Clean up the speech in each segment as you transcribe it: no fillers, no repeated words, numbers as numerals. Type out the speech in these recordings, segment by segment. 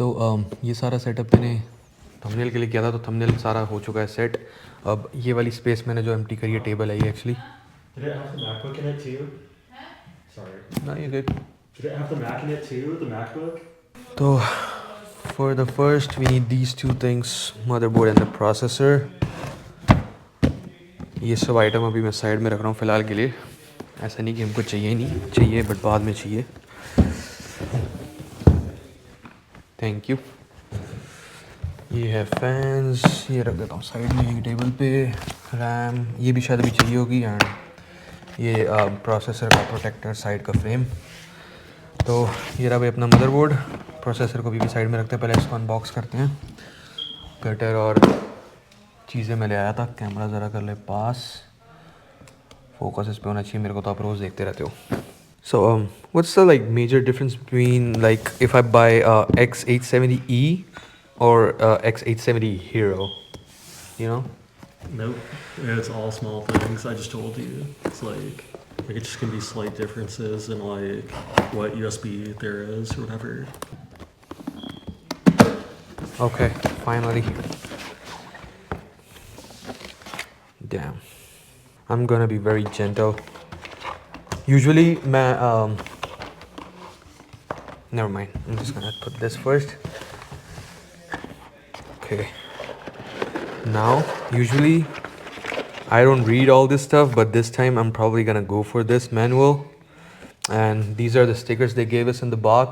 ये सारा सेटअप मैंने थंबनेल के लिए किया था, तो थंबनेल सारा हो चुका है सेट। अब ये वाली स्पेस मैंने जो एम्प्टी करी है, टेबल है ये actually. Did it have the MacBook in it too? Sorry. ना ये good. Did it have the Mac in it too? The MacBook? तो for the first we need these two things, motherboard and the processor. ये सब item अभी मैं side में रख रहा हूँ फ़िलहाल के लिए। ऐसा नहीं कि हमको चाहिए नहीं चाहिए, बट बाद में चाहिए। Thank you. ये है फैंस, ये रख देता हूँ साइड में एक टेबल पे। रैम ये भी शायद अभी चाहिए होगी। एंड ये प्रोसेसर का प्रोटेक्टर साइड का फ्रेम। तो ये रहा भाई अपना मदरबोर्ड। प्रोसेसर को भी साइड में रखते हैं, पहले इसको अनबॉक्स करते हैं। कटर और चीज़ें मैं ले आया था। कैमरा ज़रा कर ले पास, फोकस इस पे होना चाहिए मेरे को, तो आप रोज़ देखते रहते हो। So what's the like major difference between like if I buy X870E or X870 Hero, you know? Nope. It's all small things. I just told you. It's like it just can be slight differences in like what USB there is or whatever. Okay, finally. Damn. I'm gonna be very gentle. Usually, never mind. I'm just gonna put this first. Okay. Now, usually, I don't read all this stuff, but this time I'm probably gonna go for this manual. And these are the stickers they gave us in the box.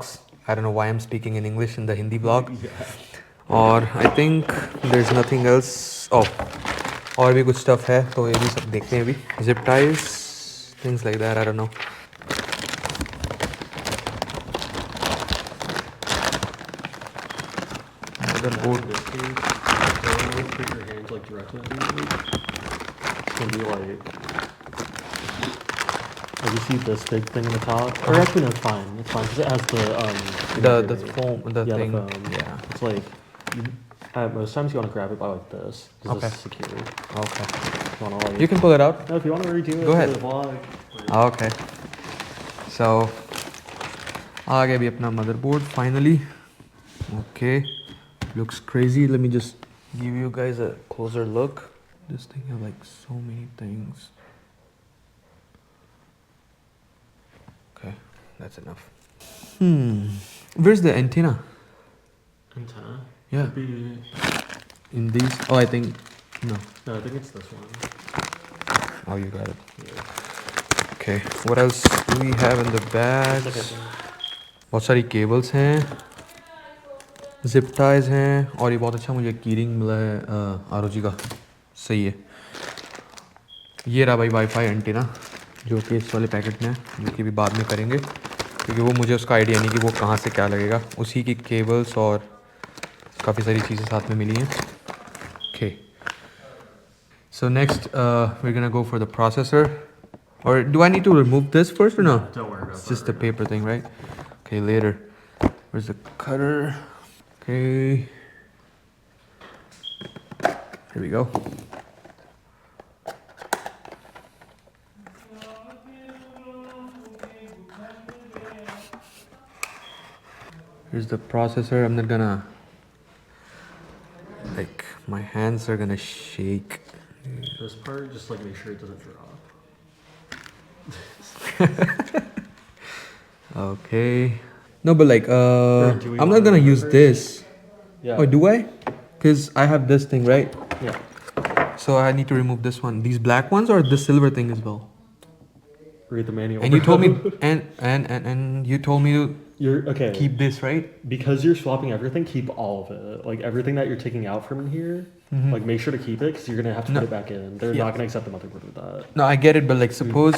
I don't know why I'm speaking in English in the Hindi blog. और I think there's nothing else. Oh, और भी कुछ stuff है, तो ये भी सब देखते हैं अभी. Zip ties, things like that. I don't know. Motherboard. This case, so when you put your hands like directly under it, it's gonna be like. Like you see this big thing in the top? Or actually, no, it's fine. It's fine because it has The foam, the yeah, thing. the foam. Yeah. It's like most times you want to grab it by like this because Okay. this is secure. Okay. You want to like. You can pull it out. No, if you want to redo it, Go ahead. for the vlog. Okay. So आ गया भी अपना motherboard finally. Okay. Looks crazy. Let me just give you guys a closer look. This thing has like so many things. Okay, that's enough. Where's the antenna? Antenna. Yeah. Could be. In these? Oh, I think no. No, I think it's this one. Oh, you got it. Yeah. Okay. What else do we have in the bags? बहुत सारी cables हैं, zip ties हैं, और ये बहुत अच्छा मुझे keyring मिला है ROG का. सही है. ये रहा भाई वाईफाई एंटीना, जो कि इस वाले पैकेट में है, जो कि भी बाद में करेंगे, क्योंकि वो मुझे उसका आइडिया नहीं कि वो कहाँ से क्या लगेगा. उसी की केबल्स और काफ़ी सारी चीज़ें साथ में मिली हैं. Okay, so next we are gonna go for the processor. Or do I need to remove this first or no? Don't worry about It's that. just the paper thing, right? Okay, later. Where's the cutter? Okay. Here we go. Here's the processor. I'm not gonna, like, my hands are gonna shake. This part, just like make sure it doesn't drop. Okay. No, but like, do we I'm wanna not gonna remove use it this. Yeah. Oh, do I? Because I have this thing, right? Yeah. So I need to remove this one. These black ones or the silver thing as well? Read the manual. And you told me, and you told me to You're okay. keep this, right? Because you're swapping everything, keep all of it. Like everything that you're taking out from in here, like make sure to keep it because you're gonna have to No. put it back in. They're Yeah. not gonna accept the motherboard with that. No, I get it, but like, suppose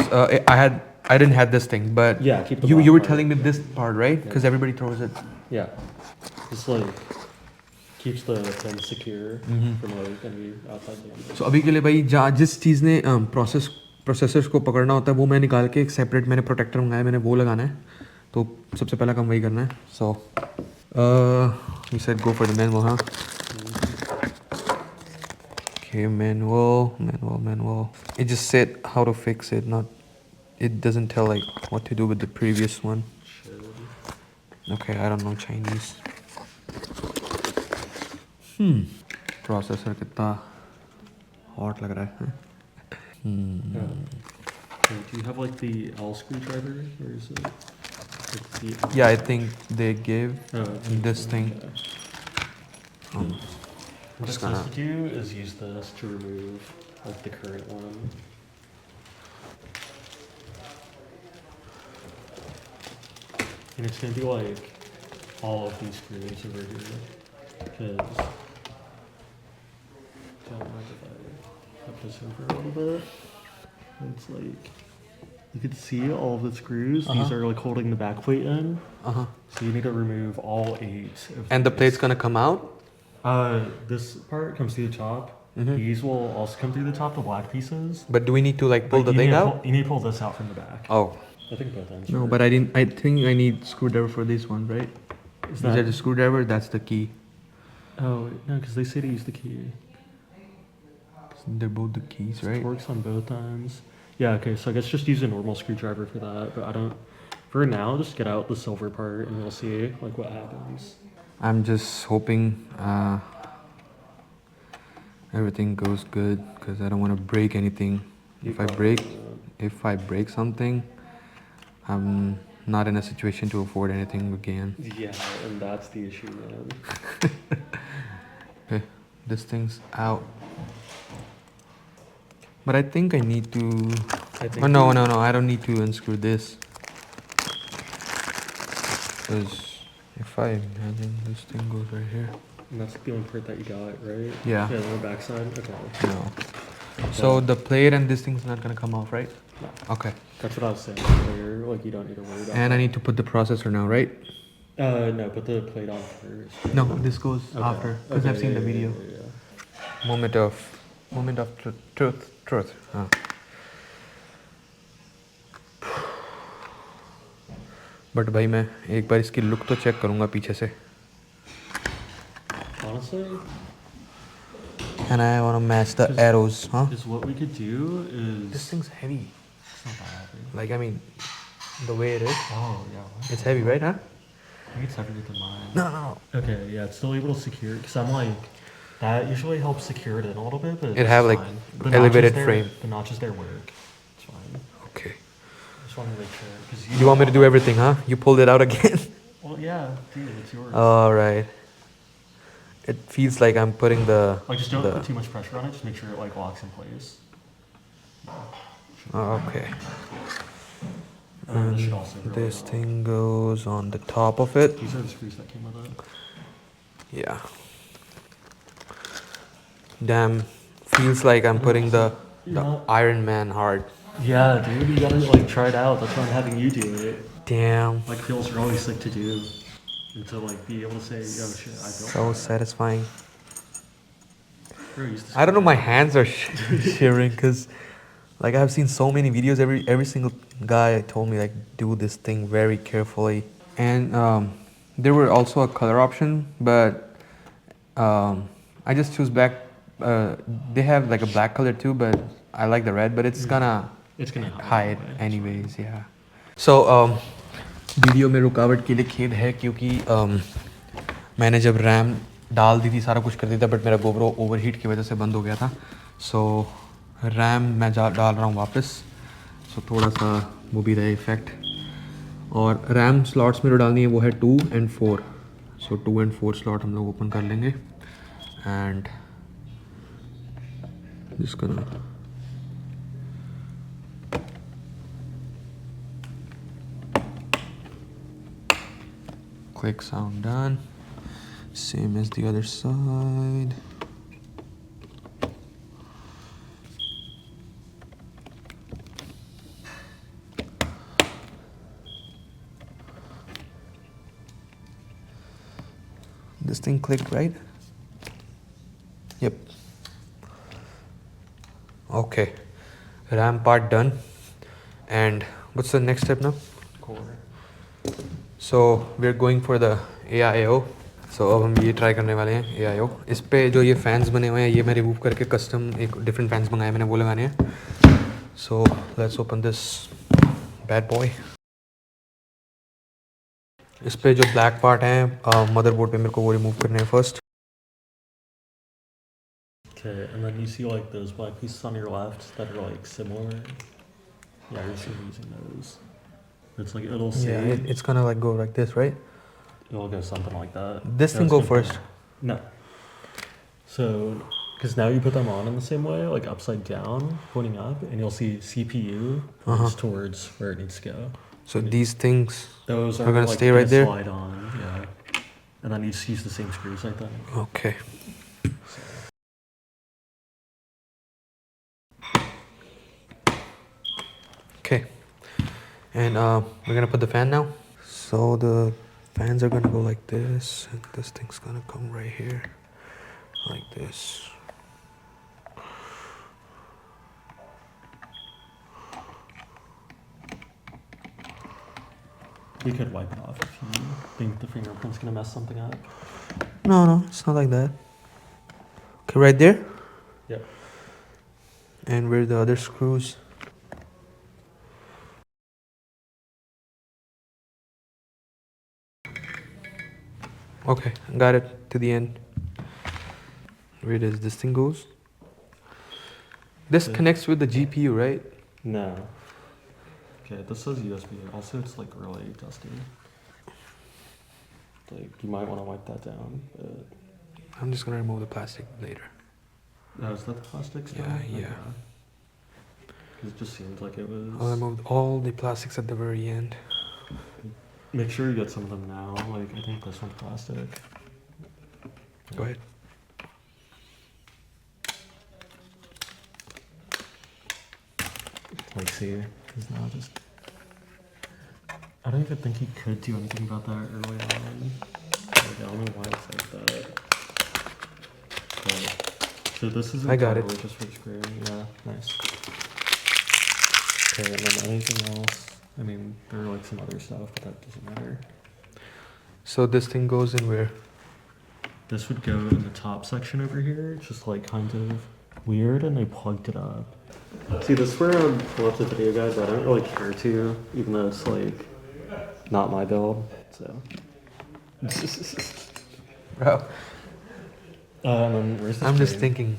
I didn't have this thing, but Yeah, keep the you black were part. telling me this part, right? Because everybody throws it. Yeah, just like keeps the thing secure from like any outside damage. So अभी के लिए भाई जिस चीज़ ने processors को पकड़ना होता है वो मैं निकाल के एक सेपरेट मैंने प्रोटेक्टर मंगाया, मैंने वो लगाना है. तो सबसे पहला काम वही करना है. So we said go for the manual, huh? Okay, manual. It just said how to fix it, not. It doesn't tell like what to do with the previous one. Should. Okay, I don't know Chinese. Processor कितना hot लग रहा है. Do you have like the L screwdriver, or is it like the? Yeah, I think they gave Oh, this thing. What Just it's gonna. supposed to do is use this to remove like the current one. And it's gonna be like all of these screws over here. Because don't mind if I flip this over a little bit. It's like you can see all of the screws. These are like holding the back plate in. So you need to remove all 8 of And the these. plate's gonna come out. This part comes through the top. These will also come through the top, the black pieces. But do we need to like pull But the you thing need to out? pull- you need to pull this out from the back. Oh. I think both ends. No, work. but I didn't. I think I need screwdriver for this one, right? Is Is that the screwdriver? That's the key. Oh no, because they say to use the key. They're both the keys, It right? works on both ends. Yeah. Okay. So I guess just use a normal screwdriver for that. But I don't. For now, just get out the silver part, and we'll see like what happens. I'm just hoping everything goes good because I don't want to break anything. You If I probably break, won't. if I break something, I'm not in a situation to afford anything again. Yeah, and that's the issue, man. Okay, this thing's out. But I think I need to. I think Oh no, you- no, no! I don't need to unscrew this. Because if I imagine this thing goes right here. And that's the only part that you got, right? Yeah. Yeah, on the backside. Okay. No. So the plate and this thing's not gonna come off, right? No. Okay. That's what I was saying earlier. Like you don't need to worry about. And I that. need to put the processor now, right? No, put the plate on first. No, this goes Okay. after because I've Okay, seen yeah, the yeah, video. yeah, yeah. Moment of truth. हाँ. But भाई मैं एक बार इसकी look तो check करूँगा पीछे से. Honestly, And I want to match the Just- arrows, huh? is what we could do is. This thing's heavy. It's not that heavy. Like I mean, the way it is, Oh yeah. What? it's heavy, right? Huh? I think it's heavier than mine. No, no, no. Okay, yeah, it's still able to secure because I'm like that usually helps secure it in a little bit, but It it's have, like, fine. The notches elevated there- frame. The notches there work. It's fine. Okay. Just want to make sure because You want me to do everything, huh? You pulled it out again. Well, yeah, dude, it's yours. All right. It feels like I'm putting the. Like, just don't the put too much pressure on it. Just make sure it like locks in place. okay. And this should also really This help. thing goes on the top of it. These are the screws that came with it. Yeah. Damn. Feels like I'm putting the Yeah. Iron Man heart. Yeah, dude, you gotta like try it out. That's why I'm having you do it. Damn. Like, feels really sick to do, and to like be able to say, "Yo, shit, I built So that." satisfying. Bro, use this- I don't know. My hands are shivering because, like, I've seen so many videos. Every single guy told me like do this thing very carefully. And there were also a color option, but I just choose black. They have like a black color too, but I like the red. But it's gonna It's gonna help hide anyway. anyways. Yeah. So video में रुकावट के लिए खेद है क्योंकि मैंने जब RAM डाल दी थी सारा कुछ कर दिया था बट मेरा गोप्रो ओवरहीट की वजह से बंद हो गया था. सो रैम मैं डाल रहा हूँ वापस. सो थोड़ा सा वो भी रहा इफेक्ट. और रैम स्लॉट्स में जो डालनी है वो है 2 and 4. सो 2 and 4 स्लॉट हम लोग ओपन कर लेंगे. एंड जिसका ना click sound done. Same as the other side. This thing clicked, right? Yep. Okay. RAM part done. And what's the next step now? Core. So we're going for the AIO. So अब हम ये try करने वाले हैं AIO. इस पे जो ये फैंस बने हुए हैं ये मैं रिमूव करके कस्टम एक डिफरेंट फैंस मंगाए मैंने वो लगाने हैं. So let's open this bad boy. इस पे जो ब्लैक पार्ट है मदरबोर्ड पे मेरे को वो रिमूव करने हैं first. Okay, and then you see like those black pieces on your left that are like similar. Yeah, you're just gonna be using those. It's like it'll say Yeah, it's gonna like go like this, right? it'll go something like that. This No, thing it's go gonna first. come- No. So, because now you put them on in the same way, like upside down, pointing up, and you'll see CPU points towards where it needs to go. So these things Those are gonna like, stay right there? Slide on, yeah. And then you just use the same screws, I think. Okay. Okay. And we're gonna put the fan now. So the fans are gonna go like this, and this thing's gonna come right here, like this. You could wipe it off if you think the fingerprint's gonna mess something up. No, it's not like that. Okay, right there. Yep. And where are the other screws? Okay, got it to the end. Where does this thing goes? This Okay. connects with the GPU, right? No. Okay, this says USB. Also, it's like really dusty. Like, you might want to wipe that down. But... I'm just gonna remove the plastic later. Oh, is that the plastic stuff? Yeah. Because it just seemed like it was. I'll remove all the plastics at the very end. Make sure you get some of them now. Like, I think this one's plastic. Go ahead. Like, see, because now just. I don't even think he could do anything about that early on. Like, I don't know why it's like that. But, so this is I got it. entirely just for screen. Yeah, nice. Okay, and then anything else? I mean, there are like some other stuff, but that doesn't matter. So this thing goes in where? This would go in the top section over here. It's just like kind of weird, and they plugged it up. See, this is where I would pull up the video guide, but I don't really care to, even though it's like not my build. So. Bro, And then where's the I'm just screen? thinking,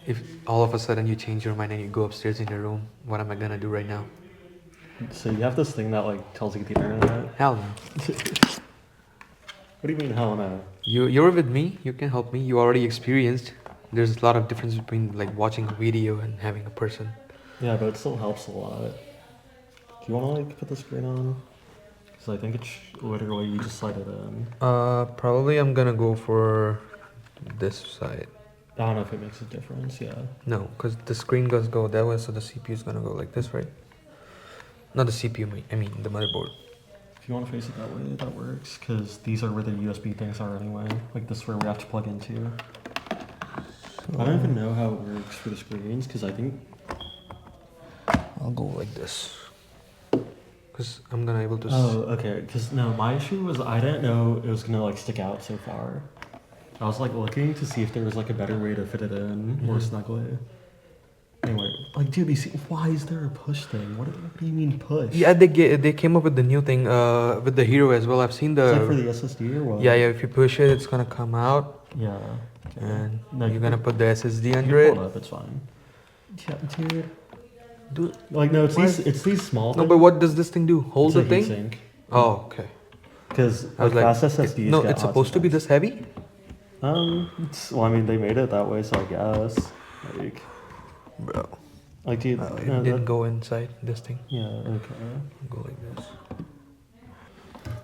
if all of a sudden you change your mind and you go upstairs in your room, what am I gonna do right now? So you have this thing that like tells you the internet. Hell no. What do you mean, hell no? You're with me. You can help me. You already experienced. There's a lot of difference between like watching a video and having a person. Yeah, but it still helps a lot. Do you want to like put the screen on? Because I think it's literally you just slide it in. Probably I'm gonna go for this side. I don't know if it makes a difference. Yeah. No, because the screen does go that way, so the CPU is gonna go like this, right? Not the CPU, I mean the motherboard. If you want to face it that way, that works. Because these are where the USB things are anyway. Like this is where we have to plug into. I don't even know how it works for the screens because I think I'll go like this. Because I'm gonna able to. Oh, okay. Because no, my issue was I didn't know it was gonna like stick out so far. I was like looking to see if there was like a better way to fit it in more snugly. Anyway, like, dude, you see, why is there a push thing? What do you mean push? Yeah, they came up with the new thing with the Hero as well. I've seen the. Is that for the SSD or what? Yeah, if you push it, it's gonna come out, Yeah. Okay. and No, you're gonna put the SSD You under can it. pull it up, it's fine. Yeah, dude. Dude, Like, no, Why- it's these small no, things. but what does this thing do? Hold It's the a thing? heatsink. Oh, okay. Because I was like, like, fast SSDs no, get it's hot supposed to be sometimes. this heavy. Well, I mean, they made it that way, so I guess. Bro, Like, dude, it no, didn't that- go inside this thing. Yeah, okay. Go like this.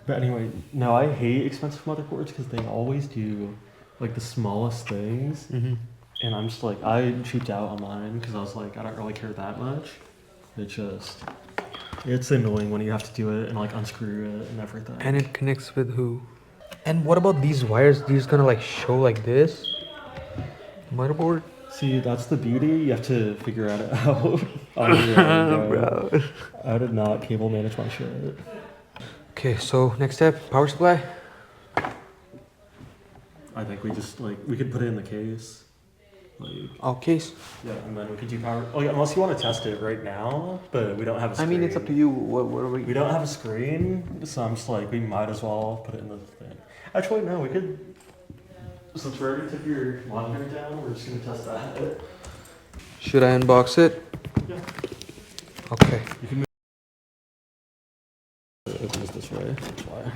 But anyway, no, I hate expensive motherboards because they always do like the smallest things, Mm-hmm. and I'm just like, I cheaped out on mine because I was like, I don't really care that much. It's annoying when you have to do it and like unscrew it and everything. And it connects with who? And what about these wires? These gonna like show like this? Motherboard? See, that's the beauty. You have to figure it out on your own, bro. I did not cable manage my shit. Okay, so next step, power supply. I think we just like we could put it in the case. Like, Oh, case. yeah, and then we could do power. Oh yeah, unless you want to test it right now, but we don't have a I screen. mean, it's up to you. What are we? We don't have a screen, so I'm just like, we might as well put it in the thing. Actually, no, we could. Since we already took your monitor down, we're just gonna test that. Should I unbox it? Yeah. Okay. You can move it opens this way. That's why.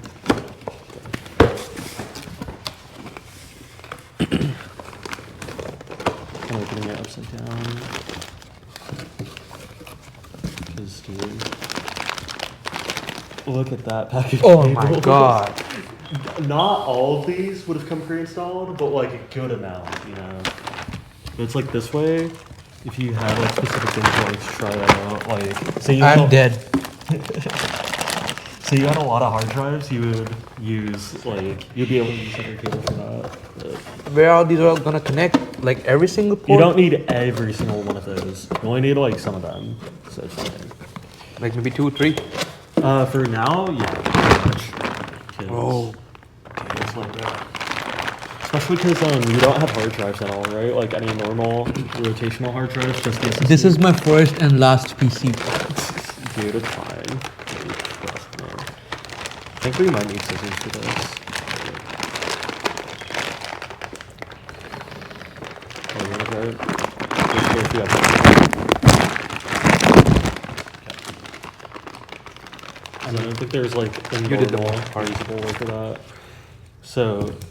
I'm opening it upside down. Because, dude, look at that package. Oh my god. Not all of these would have come pre-installed, but like a good amount, you know. But it's like this way. If you have like specific things you like to try that out, like say you I'm dead. So you had a lot of hard drives, you would use like you'd be able to use other cable for that. But Where are these all gonna connect? Like every single port? you don't need every single one of those. You only need like some of them. So it's fine. Like maybe 2, 3? For now, yeah, pretty much. 'Cause Oh. it's like that. Especially because you don't have hard drives at all, right? Like any normal rotational hard drives, just the SSD. This is my first and last PC. Dude, it's fine. Dude, trust me. I think we might need scissors for this. Oh, you wanna grab it? Just go if you have time. Okay. I don't think there's like a You did the normal most part. usable way for that. So,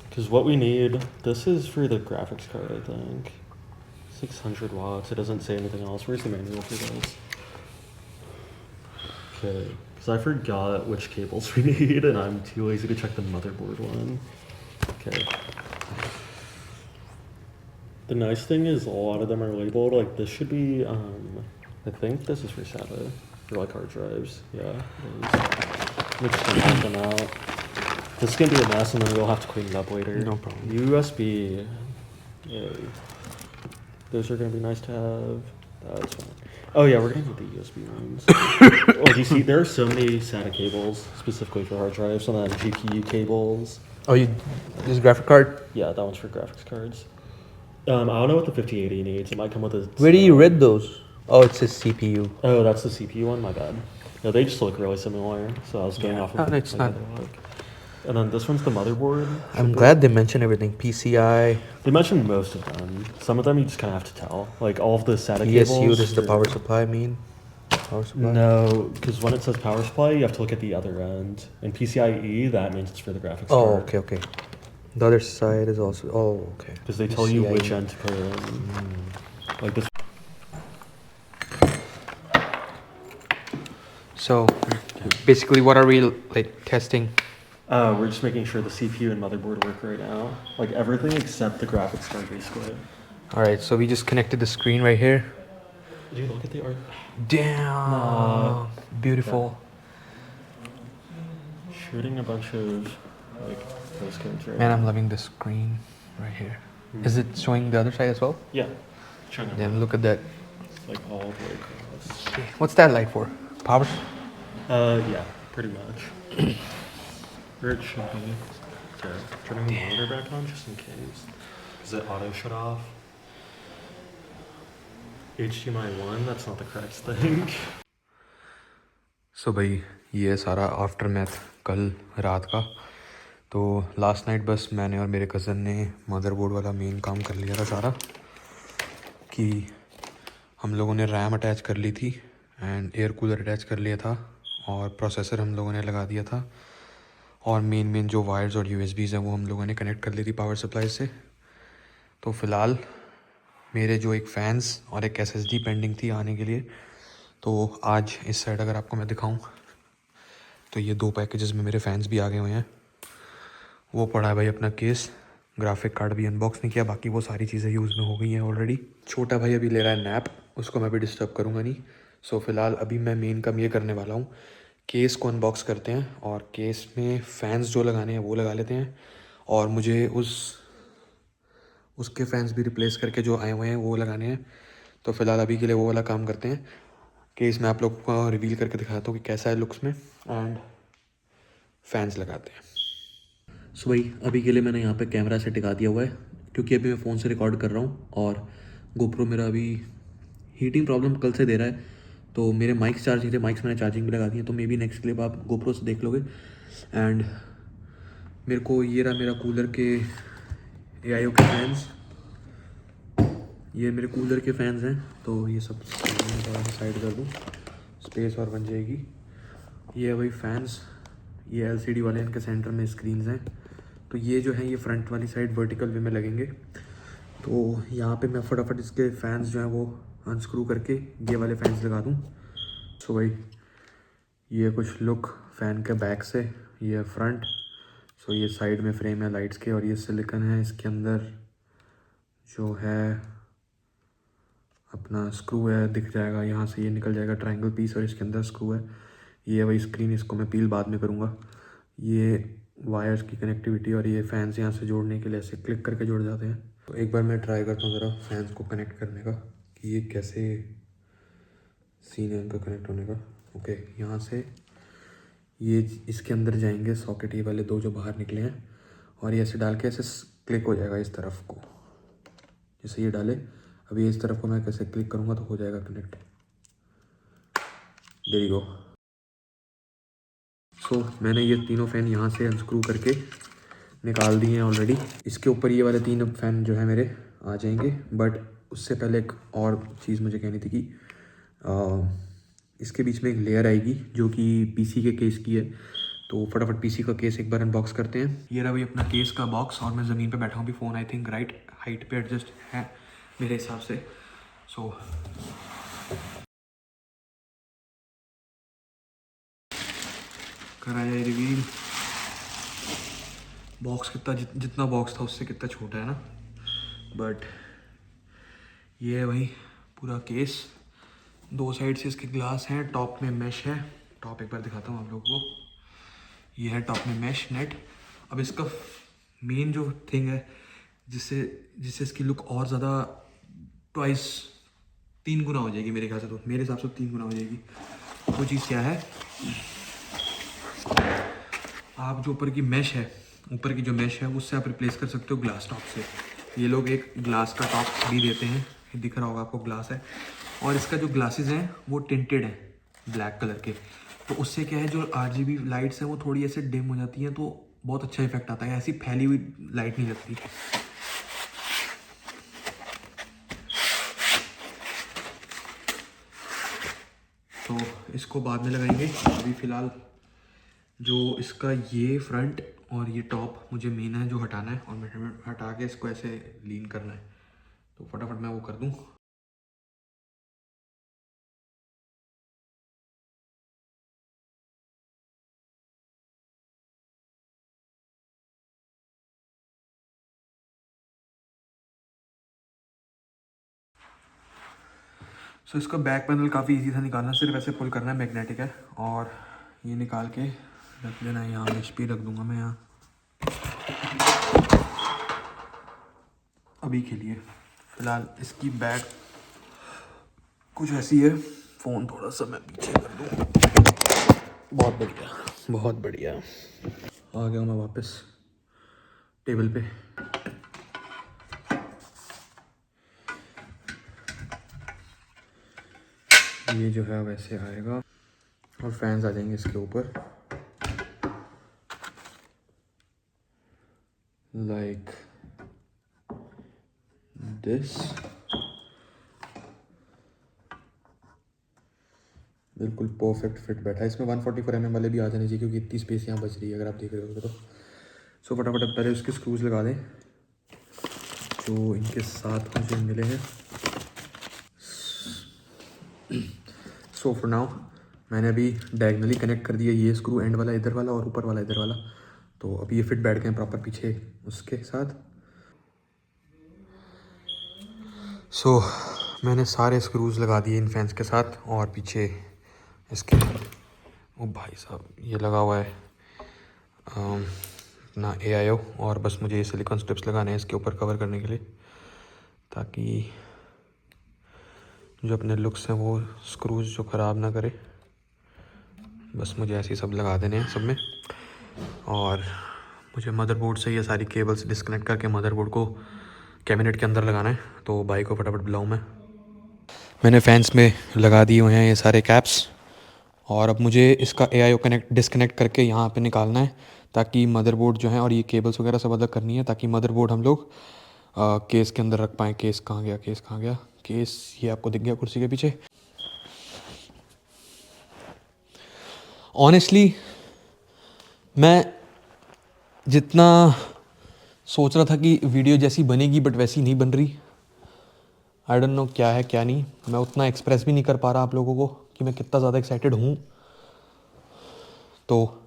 because what we need, this is for the graphics card, I think. 600 watts. It doesn't say anything else. Where's the manual for this? Okay, because I forgot which cables we need, and I'm too lazy to check the motherboard one. Okay. The nice thing is a lot of them are labeled. Like this should be, I think this is for SATA, for like hard drives. Yeah, it is. I'm just gonna knock them out. This is gonna be a mess, and then we'll have to clean it up later. No problem. USB. Yay. Those are gonna be nice to have. That's fine. Oh yeah, we're gonna need the USB ones. Like you see, there are so many SATA cables specifically for hard drives, and then GPU cables. Oh, you this graphic card? Yeah, that one's for graphics cards. I don't know what the 5080 needs. It might come with a. Where do you read those? Oh, it says CPU. Oh, that's the CPU one. My bad. No, they just look really similar, so I was going off of. Oh, it's like, not. how they look. And then this one's the motherboard. I'm glad they mentioned everything. PCI, They mentioned most of them. Some of them you just kind of have to tell. Like all of the SATA cables. ESU, this is the are- power supply, I mean. Power supply? No, because when it says power supply, you have to look at the other end. And PCIe, that means it's for the graphics Oh, card. okay, okay. The other side is also. Oh, okay. Because they tell you PCIe. which end to put it in. Like this. So, basically, what are we like testing? We're just making sure the CPU and motherboard work right now. Like everything except the graphics card, basically. All right, so we just connected the screen right here. Dude, look at the art. Damn, beautiful. Shooting a bunch of like postcodes right Man, now. I'm loving the screen right here. Is it showing the other side as well? Yeah. Trying to Then look at that. like all the way across. What's that light for? Power? Yeah, pretty much. Or it should be. Okay, turning the monitor back on just in case. Is it auto shut off? HDMI 1, that's not the correct thing. सो भाई ये सारा after math कल रात का तो last night बस मैंने और मेरे कज़न ने मदरबोर्ड वाला मेन काम कर लिया था सारा कि हम लोगों ने रैम अटैच कर ली थी एंड एयर कूलर अटैच कर लिया था और प्रोसेसर हम लोगों ने लगा दिया था और मेन जो वायर्स और यूएसबीज़ हैं वो हम लोगों ने कनेक्ट कर ली थी पावर सप्लाई से। तो फ़िलहाल मेरे जो एक फ़ैन्स और एक एसएसडी पेंडिंग थी आने के लिए, तो आज इस साइड अगर आपको मैं दिखाऊं तो ये 2 पैकेजेस में मेरे फ़ैन्स भी आ गए हुए हैं। वो पड़ा है भाई अपना केस, ग्राफिक कार्ड भी अनबॉक्स नहीं किया, बाकी वो सारी चीज़ें यूज़ में हो गई हैं ऑलरेडी। छोटा भाई अभी ले रहा है नैप, उसको मैं भी डिस्टर्ब करूँगा नहीं। सो फ़िलहाल अभी मैं मेन काम ये करने वाला हूँ, केस को अनबॉक्स करते हैं और केस में फ़ैन्स जो लगाने हैं वो लगा लेते हैं और मुझे उसके फ़ैन्स भी रिप्लेस करके जो आए हुए हैं वो लगाने हैं। तो फ़िलहाल अभी के लिए वो वाला काम करते हैं। केस मैं आप लोग को रिवील करके दिखाता हूँ कि कैसा है लुक्स में एंड फैंस लगाते हैं। सो भाई अभी के लिए मैंने यहाँ पे कैमरा से टिका दिया हुआ है क्योंकि अभी मैं फ़ोन से रिकॉर्ड कर रहा हूँ और गोप्रो मेरा अभी हीटिंग प्रॉब्लम कल से दे रहा है, तो मेरे माइक्स चार्ज नहीं थे, माइक्स मैंने चार्जिंग भी लगा दी है, तो मे बी नेक्स्ट क्लिप आप गोप्रो से देख लोगे। एंड मेरे को ये रहा मेरा कूलर के AIO के फैंस, ये मेरे कूलर के फैंस हैं, तो ये सब साइड कर दूँ, स्पेस और बन जाएगी। ये है वही फैंस, ये LCD वाले, इनके सेंटर में स्क्रीन्स हैं। तो ये जो है ये फ्रंट वाली साइड वर्टिकल वे में लगेंगे। तो यहाँ पे मैं फटाफट इसके फैंस जो हैं वो अनस्क्रू करके ये वाले फैंस लगा दूँ। सो भाई ये कुछ लुक फ़ैन के बैक से, ये फ्रंट। सो ये साइड में फ्रेम है लाइट्स के, और ये सिलिकन है, इसके अंदर जो है अपना स्क्रू है, दिख जाएगा यहाँ से, ये निकल जाएगा ट्रायंगल पीस, और इसके अंदर स्क्रू है। ये वही स्क्रीन, इसको मैं पील बाद में करूँगा। ये वायर्स की कनेक्टिविटी, और ये फैंस यहाँ से जोड़ने के लिए ऐसे क्लिक करके जुड़ जाते हैं। तो एक बार मैं ट्राई करता हूँ ज़रा फैंस को कनेक्ट करने का, कि ये कैसे सीन है इनका कनेक्ट होने का। ओके, यहाँ से ये इसके अंदर जाएंगे सॉकेट, ये वाले दो जो बाहर निकले हैं, और ये ऐसे डाल के ऐसे क्लिक हो जाएगा इस तरफ को, जैसे ये डाले। अभी इस तरफ को मैं कैसे क्लिक करूँगा तो हो जाएगा connect. There you go. So मैंने ये तीनों फ़ैन यहाँ से अनस्क्रू करके निकाल दिए हैं ऑलरेडी। इसके ऊपर ये वाले 3 फ़ैन जो है मेरे आ जाएंगे। बट उससे पहले एक और चीज़ मुझे कहनी थी कि इसके बीच में एक लेयर आएगी जो कि PC के केस की है। तो फटाफट PC का केस एक बार अनबॉक्स करते हैं। ये रहा भाई अपना केस का बॉक्स, और मैं ज़मीन पे बैठा हूँ भी, phone I think right height पे एडजस्ट है मेरे हिसाब से। सो करा जाए रिवील। बॉक्स कितना जितना बॉक्स था उससे कितना छोटा है ना, बट ये है भाई पूरा केस। 2 साइड से इसके ग्लास हैं, टॉप में मैश है। टॉप एक बार दिखाता हूँ आप लोगों को, ये है टॉप में मैश नेट। अब इसका मेन जो थिंग है जिससे इसकी लुक और ज़्यादा ट्वाइस 3 गुना हो जाएगी मेरे ख्याल से, तो मेरे हिसाब से 3 गुना हो जाएगी। वो चीज़ क्या है, आप जो ऊपर की मैश है, ऊपर की जो मैश है उससे आप रिप्लेस कर सकते हो ग्लास टॉप से। ये लोग एक ग्लास का टॉप भी देते हैं, दिख रहा होगा आपको ग्लास है, और इसका जो ग्लासेस हैं वो टिंटेड हैं ब्लैक कलर के। तो उससे क्या है, जो RGB लाइट्स हैं वो थोड़ी ऐसे डिम हो जाती हैं, तो बहुत अच्छा इफेक्ट आता है, ऐसी फैली हुई लाइट नहीं लगती। तो इसको बाद में लगाएंगे, अभी फ़िलहाल जो इसका ये फ्रंट और ये टॉप मुझे मेन है जो हटाना है, और मैं हटा के इसको ऐसे लीन करना है। तो फटाफट मैं वो कर दूँ। सो इसका बैक पैनल काफ़ी इजी था निकालना, सिर्फ ऐसे पुल करना है, मैग्नेटिक है। और ये निकाल के रख लेना है यहाँ, HP रख दूँगा मैं यहाँ अभी के लिए। फ़िलहाल इसकी बैक कुछ ऐसी है। फ़ोन थोड़ा सा मैं पीछे कर दूँ। बहुत बढ़िया, बहुत बढ़िया। आ गया मैं वापस टेबल पे। ये जो है वैसे आएगा, और फैंस आ जाएंगे इसके ऊपर लाइक दिस। बिल्कुल परफेक्ट फिट बैठा है। इसमें 144 mm वाले भी आ जाने चाहिए, क्योंकि इतनी स्पेस यहाँ बच रही है अगर आप देख रहे हो तो। सो फटाफट अब पहले उसके स्क्रूज लगा दें जो इनके साथ मुझे मिले हैं। सो फॉर नाउ मैंने अभी डायगनली कनेक्ट कर दिया, ये स्क्रू एंड वाला इधर वाला और ऊपर वाला इधर वाला। तो अभी ये फिट बैठ गए प्रॉपर पीछे उसके साथ। सो मैंने सारे स्क्रूज लगा दिए इन फैंस के साथ, और पीछे इसके ओ भाई साहब ये लगा हुआ है अपना AIO, और बस मुझे ये सिलिकॉन स्ट्रिप्स लगाने हैं इसके ऊपर कवर करने के लिए, ताकि जो अपने लुक्स हैं वो स्क्रूज जो ख़राब ना करे। बस मुझे ऐसे ही सब लगा देने हैं सब में। और मुझे मदरबोर्ड से ये सारी केबल्स डिस्कनेक्ट करके मदरबोर्ड को कैबिनेट के अंदर लगाना है। तो बाइक को फटाफट बुलाऊँ मैंने फैंस में लगा दिए हुए हैं ये सारे कैप्स, और अब मुझे इसका AIO डिस्कनेक्ट करके यहाँ पे निकालना है, ताकि मदरबोर्ड जो है और ये केबल्स वगैरह सब अलग करनी है, ताकि मदरबोर्ड हम लोग केस के अंदर रख पाएँ। केस कहाँ गया, केस कहाँ गया? केस ये आपको दिख गया कुर्सी के पीछे। ऑनेस्टली मैं जितना सोच रहा था कि वीडियो जैसी बनेगी बट वैसी नहीं बन रही। आई डोंट नो क्या है क्या नहीं। मैं उतना एक्सप्रेस भी नहीं कर पा रहा आप लोगों को कि मैं कितना ज़्यादा एक्साइटेड हूँ। तो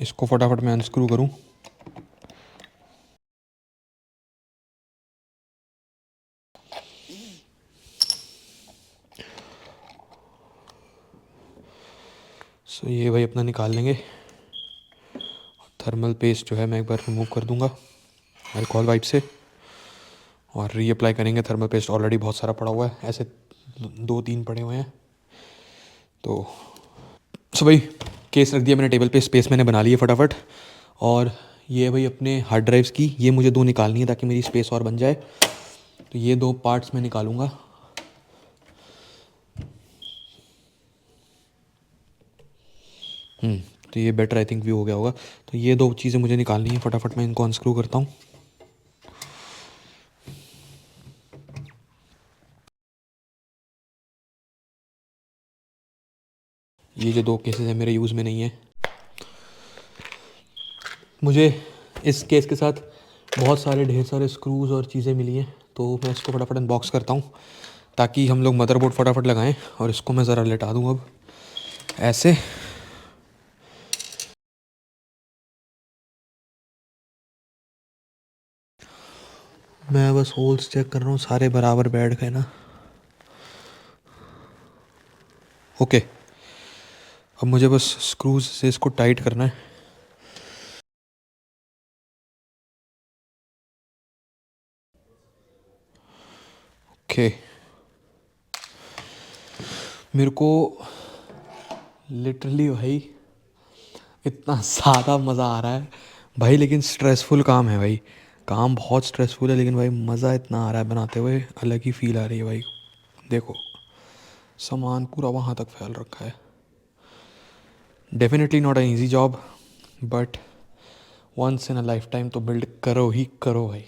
इसको फटाफट मैं अनस्क्रू करूँ। सो ये भाई अपना निकाल लेंगे। थर्मल पेस्ट जो है मैं एक बार रिमूव कर दूंगा अल्कोहल वाइप से और रीअप्लाई करेंगे। थर्मल पेस्ट ऑलरेडी बहुत सारा पड़ा हुआ है, ऐसे 2-3 पड़े हुए हैं। तो सो भाई केस रख दिया मैंने टेबल पे, स्पेस मैंने बना ली है फटाफट। और ये भाई अपने हार्ड ड्राइव्स की ये मुझे 2 निकालनी है ताकि मेरी स्पेस और बन जाए। तो ये 2 पार्ट्स मैं निकालूंगा। तो ये बेटर आई थिंक व्यू हो गया होगा। तो ये 2 चीज़ें मुझे निकालनी है फटाफट, मैं इनको अनस्क्रू करता हूँ। ये जो 2 केसेस हैं मेरे यूज़ में नहीं है। मुझे इस केस के साथ बहुत सारे ढेर सारे स्क्रूज़ और चीज़ें मिली हैं, तो मैं इसको फटाफट अनबॉक्स करता हूँ ताकि हम लोग मदरबोर्ड फटाफट लगाएं। और इसको मैं ज़रा लेटा दूँ अब ऐसे। मैं बस होल्स चेक कर रहा हूँ सारे बराबर बैठ गए ना। ओके, अब मुझे बस स्क्रूज से इसको टाइट करना है। ओके, मेरे को लिटरली भाई इतना ज़्यादा मज़ा आ रहा है भाई, लेकिन स्ट्रेसफुल काम है भाई। काम बहुत स्ट्रेसफुल है लेकिन भाई मज़ा इतना आ रहा है बनाते हुए, अलग ही फील आ रही है भाई। देखो सामान पूरा वहाँ तक फैल रखा है। Definitely not an easy job but once in a lifetime तो बिल्ड करो ही करो भाई,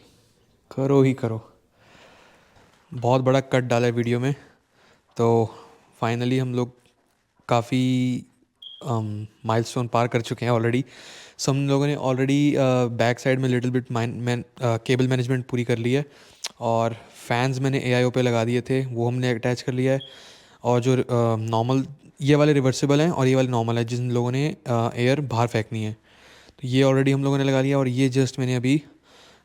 करो ही करो। बहुत बड़ा कट डाला है वीडियो में। तो फाइनली हम लोग काफ़ी माइलस्टोन पार कर चुके हैं ऑलरेडी। सब लोगों ने ऑलरेडी बैक साइड में लिटिल बिट केबल मैनेजमेंट पूरी कर ली है और फैंस मैंने AIO पे लगा दिए थे, वो हमने अटैच कर लिया है। और जो नॉर्मल ये वाले रिवर्सिबल हैं और ये वाले नॉर्मल है जिन लोगों ने एयर बाहर फेंकनी है, तो ये ऑलरेडी हम लोगों ने लगा लिया। और ये जस्ट मैंने अभी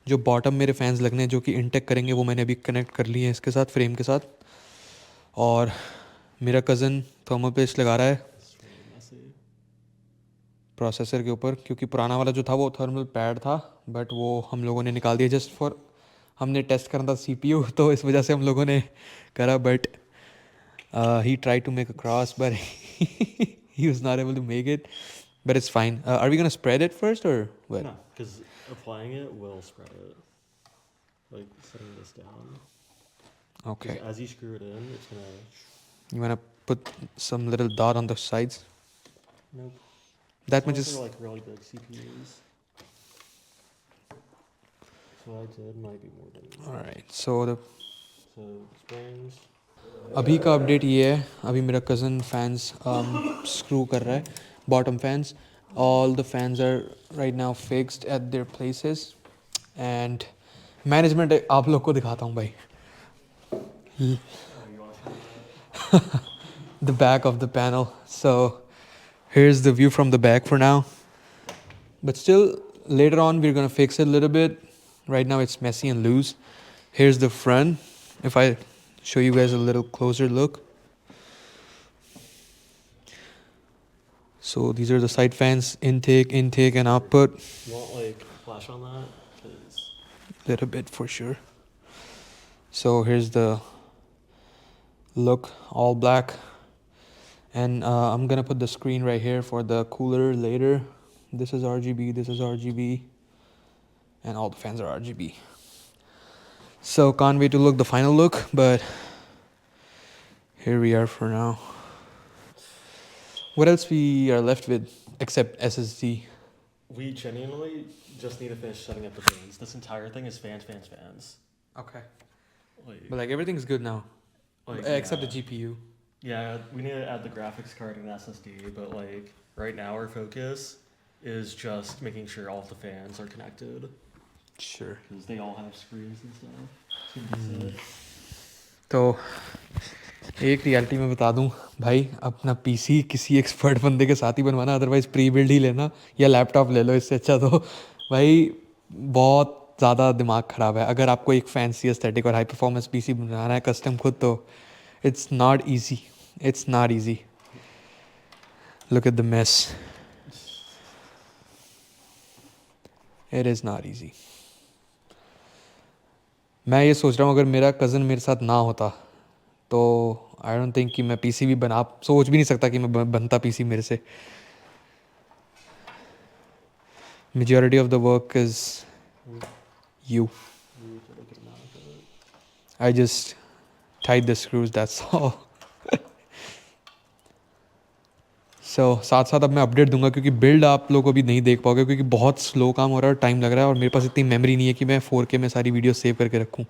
जो बॉटम मेरे फैंस लगने हैं जो कि इनटेक करेंगे वो मैंने अभी कनेक्ट कर लिए हैं इसके साथ, फ्रेम के साथ। और मेरा कज़न थर्मल पेस्ट लगा रहा है प्रोसेसर के ऊपर, क्योंकि पुराना वाला जो था वो थर्मल पैड था बट वो हम लोगों ने निकाल दिया जस्ट फॉर, हमने टेस्ट करना था CPU तो इस वजह से हम लोगों ने करा। But he try to make a cross but he was not able to make it, but it's fine. Are we gonna spread it first or what? No, because applying it will spread it. Like setting this down. Okay. 'Cause as you screw it in, it's gonna. You wanna put some little dot on the sides? Nope. That much Those is are like really big CPUs. So I did might be more than. all right. So the So springs. अभी का update ये है, अभी मेरा cousin fans screw कर रहा है bottom fans. All the fans are right now fixed at their places and management आप लोग को दिखाता हूँ भाई। The back of the panel. So here's the view from the back for now, but still later on we're gonna fix it a little bit. Right now it's messy and loose. Here's the front. If I show you guys a little closer look. So these are the side fans, intake and output. You want like flash on that? 'Cause Little bit for sure. So here's the look, all black. And I'm gonna put the screen right here for the cooler later. This is RGB, this is RGB. And all the fans are RGB. So can't wait to look the final look, but here we are for now. What else we are left with except SSD? We genuinely just need to finish setting up the fans. This entire thing is fans. Okay. Like, But like everything's good now. Except the GPU. Yeah, we need to add the graphics card and SSD, but like right now our focus is just making sure all of the fans are connected Sure. because they all have screens and stuff. It's gonna be sick. तो एक reality में बता दूं भाई, अपना PC किसी expert बंदे के साथ ही बनवाना, अदरवाइज़ प्री बिल्ड ही लेना या लैपटॉप ले लो, इससे अच्छा तो भाई बहुत ज़्यादा दिमाग ख़राब है। अगर आपको एक फैंसी एस्थेटिक और हाई परफॉर्मेंस पीसी बनाना है कस्टम खुद, तो it's not easy. Look at the mess, it is not easy. मैं ये सोच रहा हूँ अगर मेरा कज़न मेरे साथ ना होता तो आई डोंट थिंक कि मैं पीसी भी बना, आप सोच भी नहीं सकता कि मैं बनता पीसी मेरे से। Majority of the work is you, I just tight the screws, that's all. So साथ साथ अब मैं अपडेट दूंगा, क्योंकि बिल्ड आप लोग अभी नहीं देख पाओगे क्योंकि बहुत स्लो काम हो रहा है और टाइम लग रहा है, और मेरे पास इतनी मेमोरी नहीं है कि मैं 4K में सारी वीडियो सेव करके रखूँ।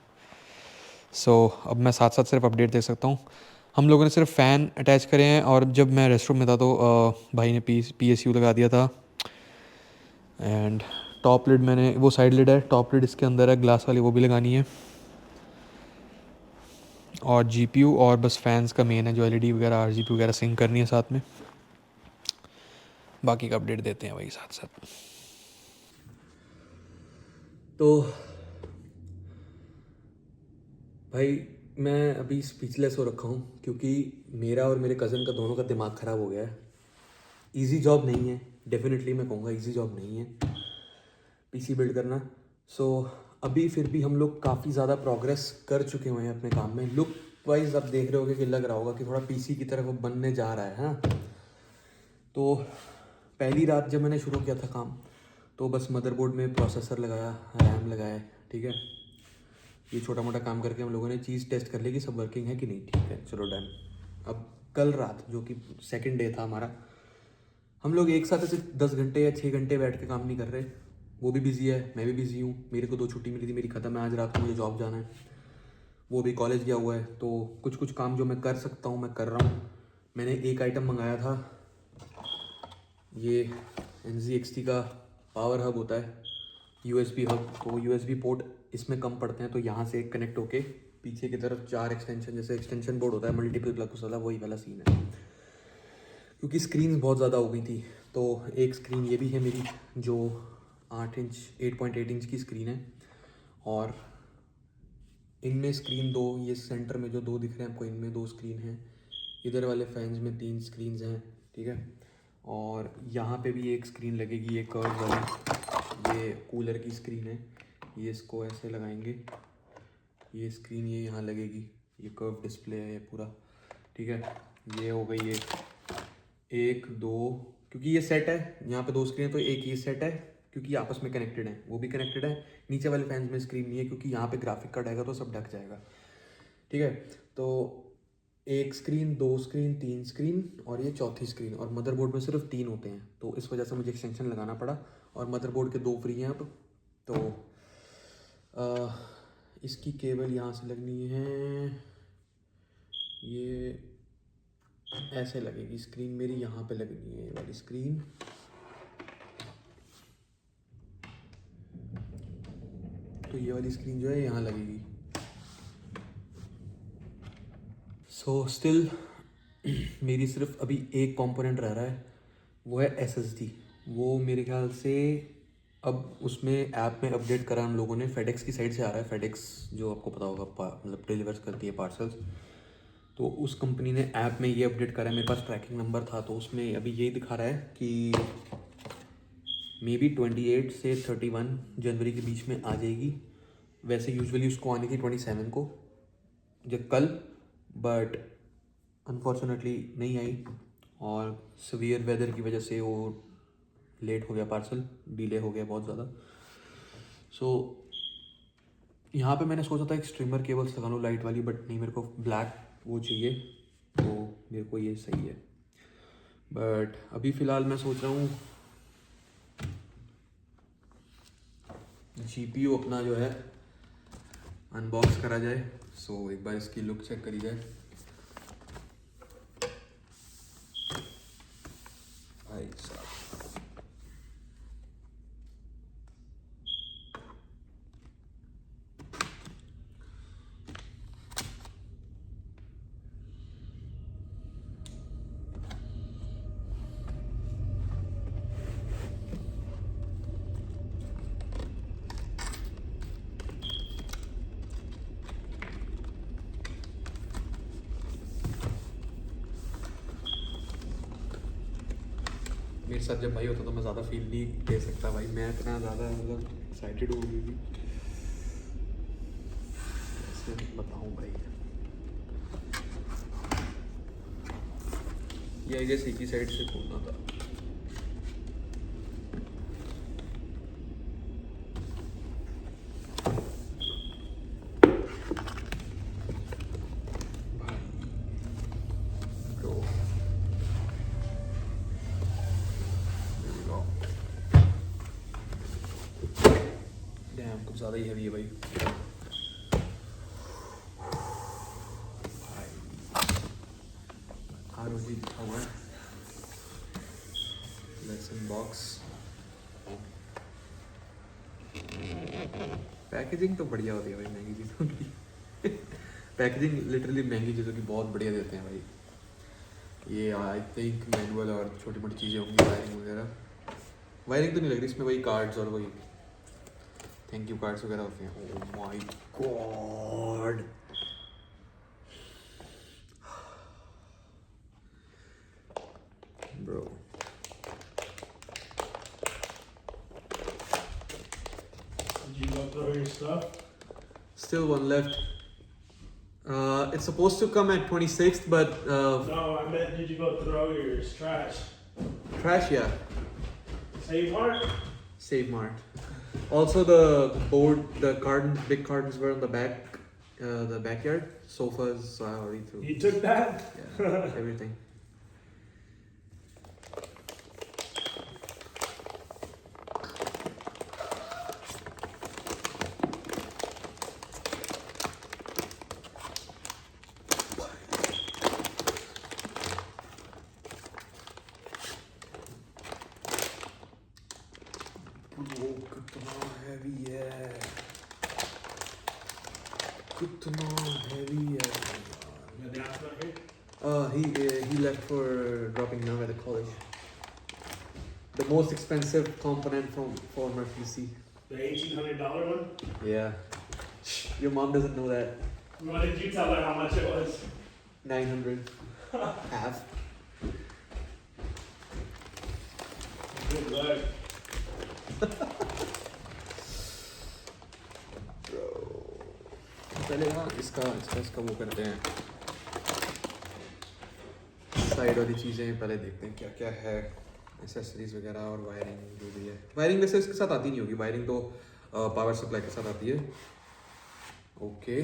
सो अब मैं साथ साथ सिर्फ अपडेट देख सकता हूँ। हम लोगों ने सिर्फ फ़ैन अटैच करे हैं, और जब मैं रेस्टरूम में था तो भाई ने PSU लगा दिया था। एंड टॉप लिड मैंने, वो साइड लिड है, टॉप लिड इसके अंदर है ग्लास वाली, वो भी लगानी है। और GPU और बस फैंस का मेन है, जो LED वगैरह RGB वगैरह सिंक करनी है साथ में। बाकी का अपडेट देते हैं वही साथ साथ। तो भाई मैं अभी स्पीचलेस हो रखा हूँ, क्योंकि मेरा और मेरे कज़न का दोनों का दिमाग ख़राब हो गया है। ईजी जॉब नहीं है, डेफिनेटली मैं कहूँगा ईजी जॉब नहीं है पीसी बिल्ड करना। सो अभी फिर भी हम लोग काफ़ी ज़्यादा प्रोग्रेस कर चुके हुए हैं अपने काम में। लुक वाइज आप देख रहे होगे कि लग रहा होगा कि थोड़ा पीसी की तरफ अब बनने जा रहा है। हाँ, तो पहली रात जब मैंने शुरू किया था काम, तो बस मदरबोर्ड में प्रोसेसर लगाया, रैम लगाया, ठीक है, ये छोटा मोटा काम करके हम लोगों ने चीज़ टेस्ट कर ली कि सब वर्किंग है कि नहीं, ठीक है, चलो डन। अब कल रात जो कि सेकंड डे था हमारा, हम लोग एक साथ ऐसे 10 घंटे या 6 घंटे बैठ के काम नहीं कर रहे। वो भी बिज़ी है, मैं भी बिज़ी हूँ, मेरे को 2 छुट्टी मिली थी, मेरी ख़त्म है आज रात को, मुझे जॉब जाना है, वो भी कॉलेज गया हुआ है। तो कुछ कुछ काम जो मैं कर सकता हूँ मैं कर रहा हूँ। मैंने एक आइटम मंगाया था, ये NZ XT का पावर हब होता है, USB हब। तो USB पोर्ट इसमें कम पड़ते हैं, तो यहाँ से कनेक्ट होके पीछे की तरफ 4 एक्सटेंशन, जैसे एक्सटेंशन बोर्ड होता है मल्टीपल प्लग वाला, वही वाला सीन है। क्योंकि स्क्रीन बहुत ज़्यादा हो गई थी, तो एक स्क्रीन ये भी है मेरी, जो 8.8 इंच की स्क्रीन है, और इनमें स्क्रीन 2, ये सेंटर में जो 2 दिख रहे हैं आपको, इनमें 2 स्क्रीन हैं, इधर वाले फैंस में 3 स्क्रीन्स हैं, ठीक है। और यहाँ पे भी एक स्क्रीन लगेगी, ये कर्व वाली, ये कूलर की स्क्रीन है, ये इसको ऐसे लगाएंगे, ये स्क्रीन ये यहाँ लगेगी, ये कर्व डिस्प्ले है ये पूरा, ठीक है। ये हो गई एक 2, क्योंकि ये सेट है, यहाँ पे 2 स्क्रीन है, तो एक ये सेट है क्योंकि आपस में कनेक्टेड है, वो भी कनेक्टेड है। नीचे वाले फैंस में स्क्रीन नहीं है क्योंकि यहाँ पे ग्राफिक कार्ड आएगा तो सब ढक जाएगा, ठीक है। तो एक स्क्रीन, 2 स्क्रीन, 3 स्क्रीन, और ये चौथी स्क्रीन, और मदरबोर्ड में सिर्फ 3 होते हैं, तो इस वजह से मुझे एक्सटेंशन लगाना पड़ा। और मदरबोर्ड के 2 फ्री हैं अब। तो इसकी केबल यहाँ से लगनी है, ये ऐसे लगेगी स्क्रीन मेरी, यहाँ पे लगनी है ये वाली स्क्रीन। तो ये वाली स्क्रीन जो है यहाँ लगेगी। सो स्टिल मेरी सिर्फ अभी एक कंपोनेंट रह रहा है, वो है SSD। वो मेरे ख्याल से अब उसमें ऐप में अपडेट करा हम लोगों ने, फेडेक्स की साइड से आ रहा है। फेडेक्स जो आपको पता होगा मतलब डिलीवर्स करती है पार्सल्स, तो उस कंपनी ने ऐप में ये अपडेट करा है। मेरे पास ट्रैकिंग नंबर था, तो उसमें अभी यही दिखा रहा है कि मे बी 28 से 31 जनवरी के बीच में आ जाएगी। वैसे यूजुअली उसको आनी थी 27 को, जब कल, बट अनफॉर्चुनेटली नहीं आई, और सीवियर वेदर की वजह से वो लेट हो गया, पार्सल डिले हो गया बहुत ज़्यादा। सो यहाँ पे मैंने सोचा था एक स्ट्रीमर केबल्स लगा लूँ लाइट वाली, बट नहीं, मेरे को ब्लैक वो चाहिए, तो मेरे को ये सही है। बट अभी फ़िलहाल मैं सोच रहा हूँ GPU अपना जो है अनबॉक्स करा जाए। सो एक बार इसकी लुक चेक करी जाए। भाई साहब, मेरे साथ जब भाई होता तो मैं ज़्यादा फील नहीं दे सकता भाई। मैं इतना ज़्यादा मतलब एक्साइटेड हो गई थी, कैसे बताऊँ भाई। ये आई गेस एक ही साइड से खोलना था। तो डैम कुछ ज़्यादा ही हैवी है भाई। ROG लिखा हुआ है। Lesson box. पैकेजिंग तो बढ़िया होती है भाई महंगी चीज़ों की। पैकेजिंग लिटरली महंगी चीज़ों की बहुत बढ़िया देते हैं भाई। ये आई थिंक मैनुअल और छोटी मोटी चीज़ें होंगी, वायरिंग वगैरह। वायरिंग तो नहीं लग रही इसमें, वही कार्ड्स और वही थैंक यू कार्ड्स वगैरह होते हैं। Oh my God, bro. Did you go throw your stuff? Still one left. It's supposed to come at 26th, but No, I meant did you go throw your trash? trash, yeah, Save Mart? Save Mart. Also, the board, the carton, big cartons were on the back, the backyard. Sofas, so I already threw. You took that? Yeah, everything. Bro, कितना heavy है, कितना heavy है। The dad's not here? He left for dropping now at the college. The most expensive component from former PC. The $1,800 one? Yeah. Your mom doesn't know that. What did you tell her how much it was? 900. Half. Good luck. Bro. पहले ना इसका वो करते हैं, side वाली चीज़ें पहले देखते हैं क्या क्या है, एसेसरीज वगैरह और वायरिंग जो भी है। वायरिंग वैसे इसके साथ आती नहीं होगी, वायरिंग तो पावर सप्लाई के साथ आती है। ओके,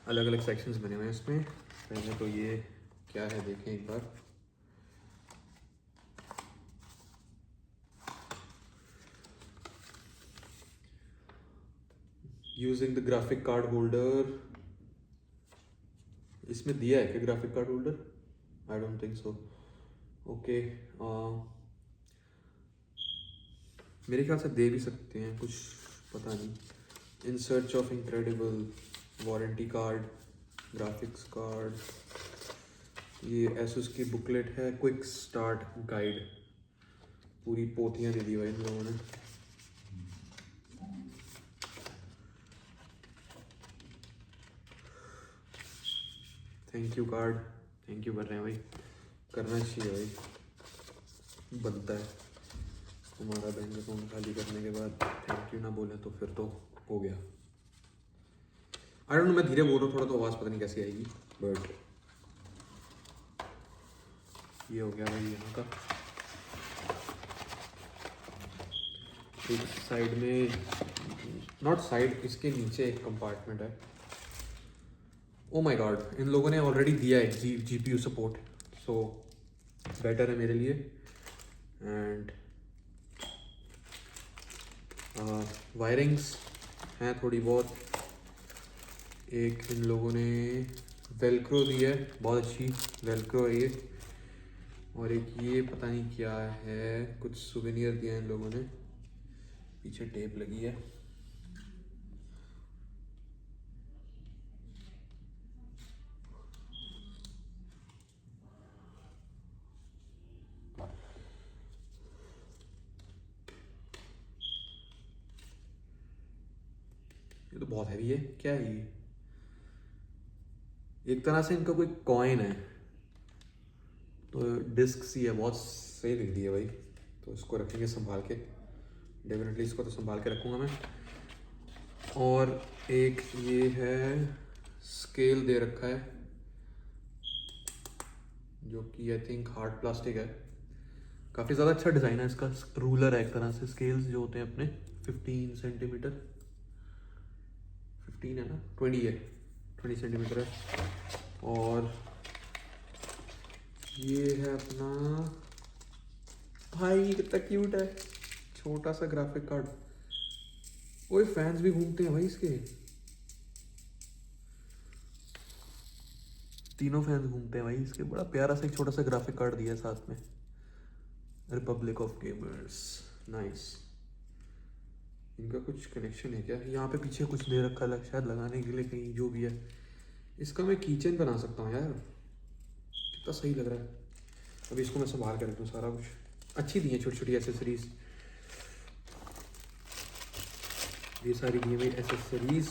अलग अलग सेक्शंस बने हुए हैं इसमें। पहले तो ये क्या है देखें एक बार। Using the graphic card holder, इसमें दिया है क्या graphic card holder? I don't think so. Okay, मेरे ख्याल से दे भी सकते हैं, कुछ पता नहीं। In search of incredible, warranty card, graphics card, ये एसुस की बुकलेट है, क्विक स्टार्ट गाइड, पूरी पोथियाँ दे दी भाई इन लोगों ने। Thank you card, thank you कर रहे हैं भाई, करना चाहिए भाई, बनता है। हमारा बैंक अकाउंट खाली करने के बाद थैंक यू ना बोले तो फिर तो हो गया। आई डोंट नो, मैं धीरे बोल रहा हूँ थोड़ा तो आवाज़ पता नहीं कैसी आएगी, बट ये हो गया भाई यहाँ का। एक साइड में, नॉट साइड, इसके नीचे एक कंपार्टमेंट है। ओ माय गॉड, इन लोगों ने ऑलरेडी दिया है GPU सपोर्ट, सो बेटर है मेरे लिए। एंड वायरिंग्स हैं थोड़ी बहुत। एक इन लोगों ने वेलक्रो दी है, बहुत अच्छी वेलक्रो है ये। और एक ये पता नहीं क्या है, कुछ सुवेनियर दिया है इन लोगों ने। पीछे टेप लगी है। ये तो बहुत हैवी है, क्या है ये? एक तरह से इनका कोई कॉइन है, तो डिस्क सी है, बहुत सही दिख रही है भाई। तो इसको रखेंगे संभाल के, डेफिनेटली इसको तो संभाल के रखूँगा मैं। और एक ये है स्केल दे रखा है, जो कि आई थिंक हार्ड प्लास्टिक है। काफ़ी ज़्यादा अच्छा डिज़ाइन है इसका। रूलर है एक तरह से, स्केल्स जो होते हैं अपने 15 सेंटीमीटर, 15 है ना, 20 है, 20 सेंटीमीटर है। और ये है अपना, भाई कितना क्यूट है, छोटा सा ग्राफिक कार्ड। ओए फैंस भी घूमते हैं भाई इसके, तीनों फैंस घूमते हैं भाई इसके। बड़ा प्यारा सा एक छोटा सा ग्राफिक कार्ड दिया है साथ में, रिपब्लिक ऑफ गेमर्स, नाइस। इनका कुछ कनेक्शन है क्या? यहाँ पे पीछे कुछ दे रखा है शायद लगाने के लिए कहीं, जो भी है। इसका मैं कीचेन बना सकता हूँ यार, कितना सही लग रहा है। अभी इसको मैं संभाल कर रख दूँ, सारा कुछ अच्छी दी है, छोटी छोटी एसेसरीज। ये सारी दी हुई एसेसरीज।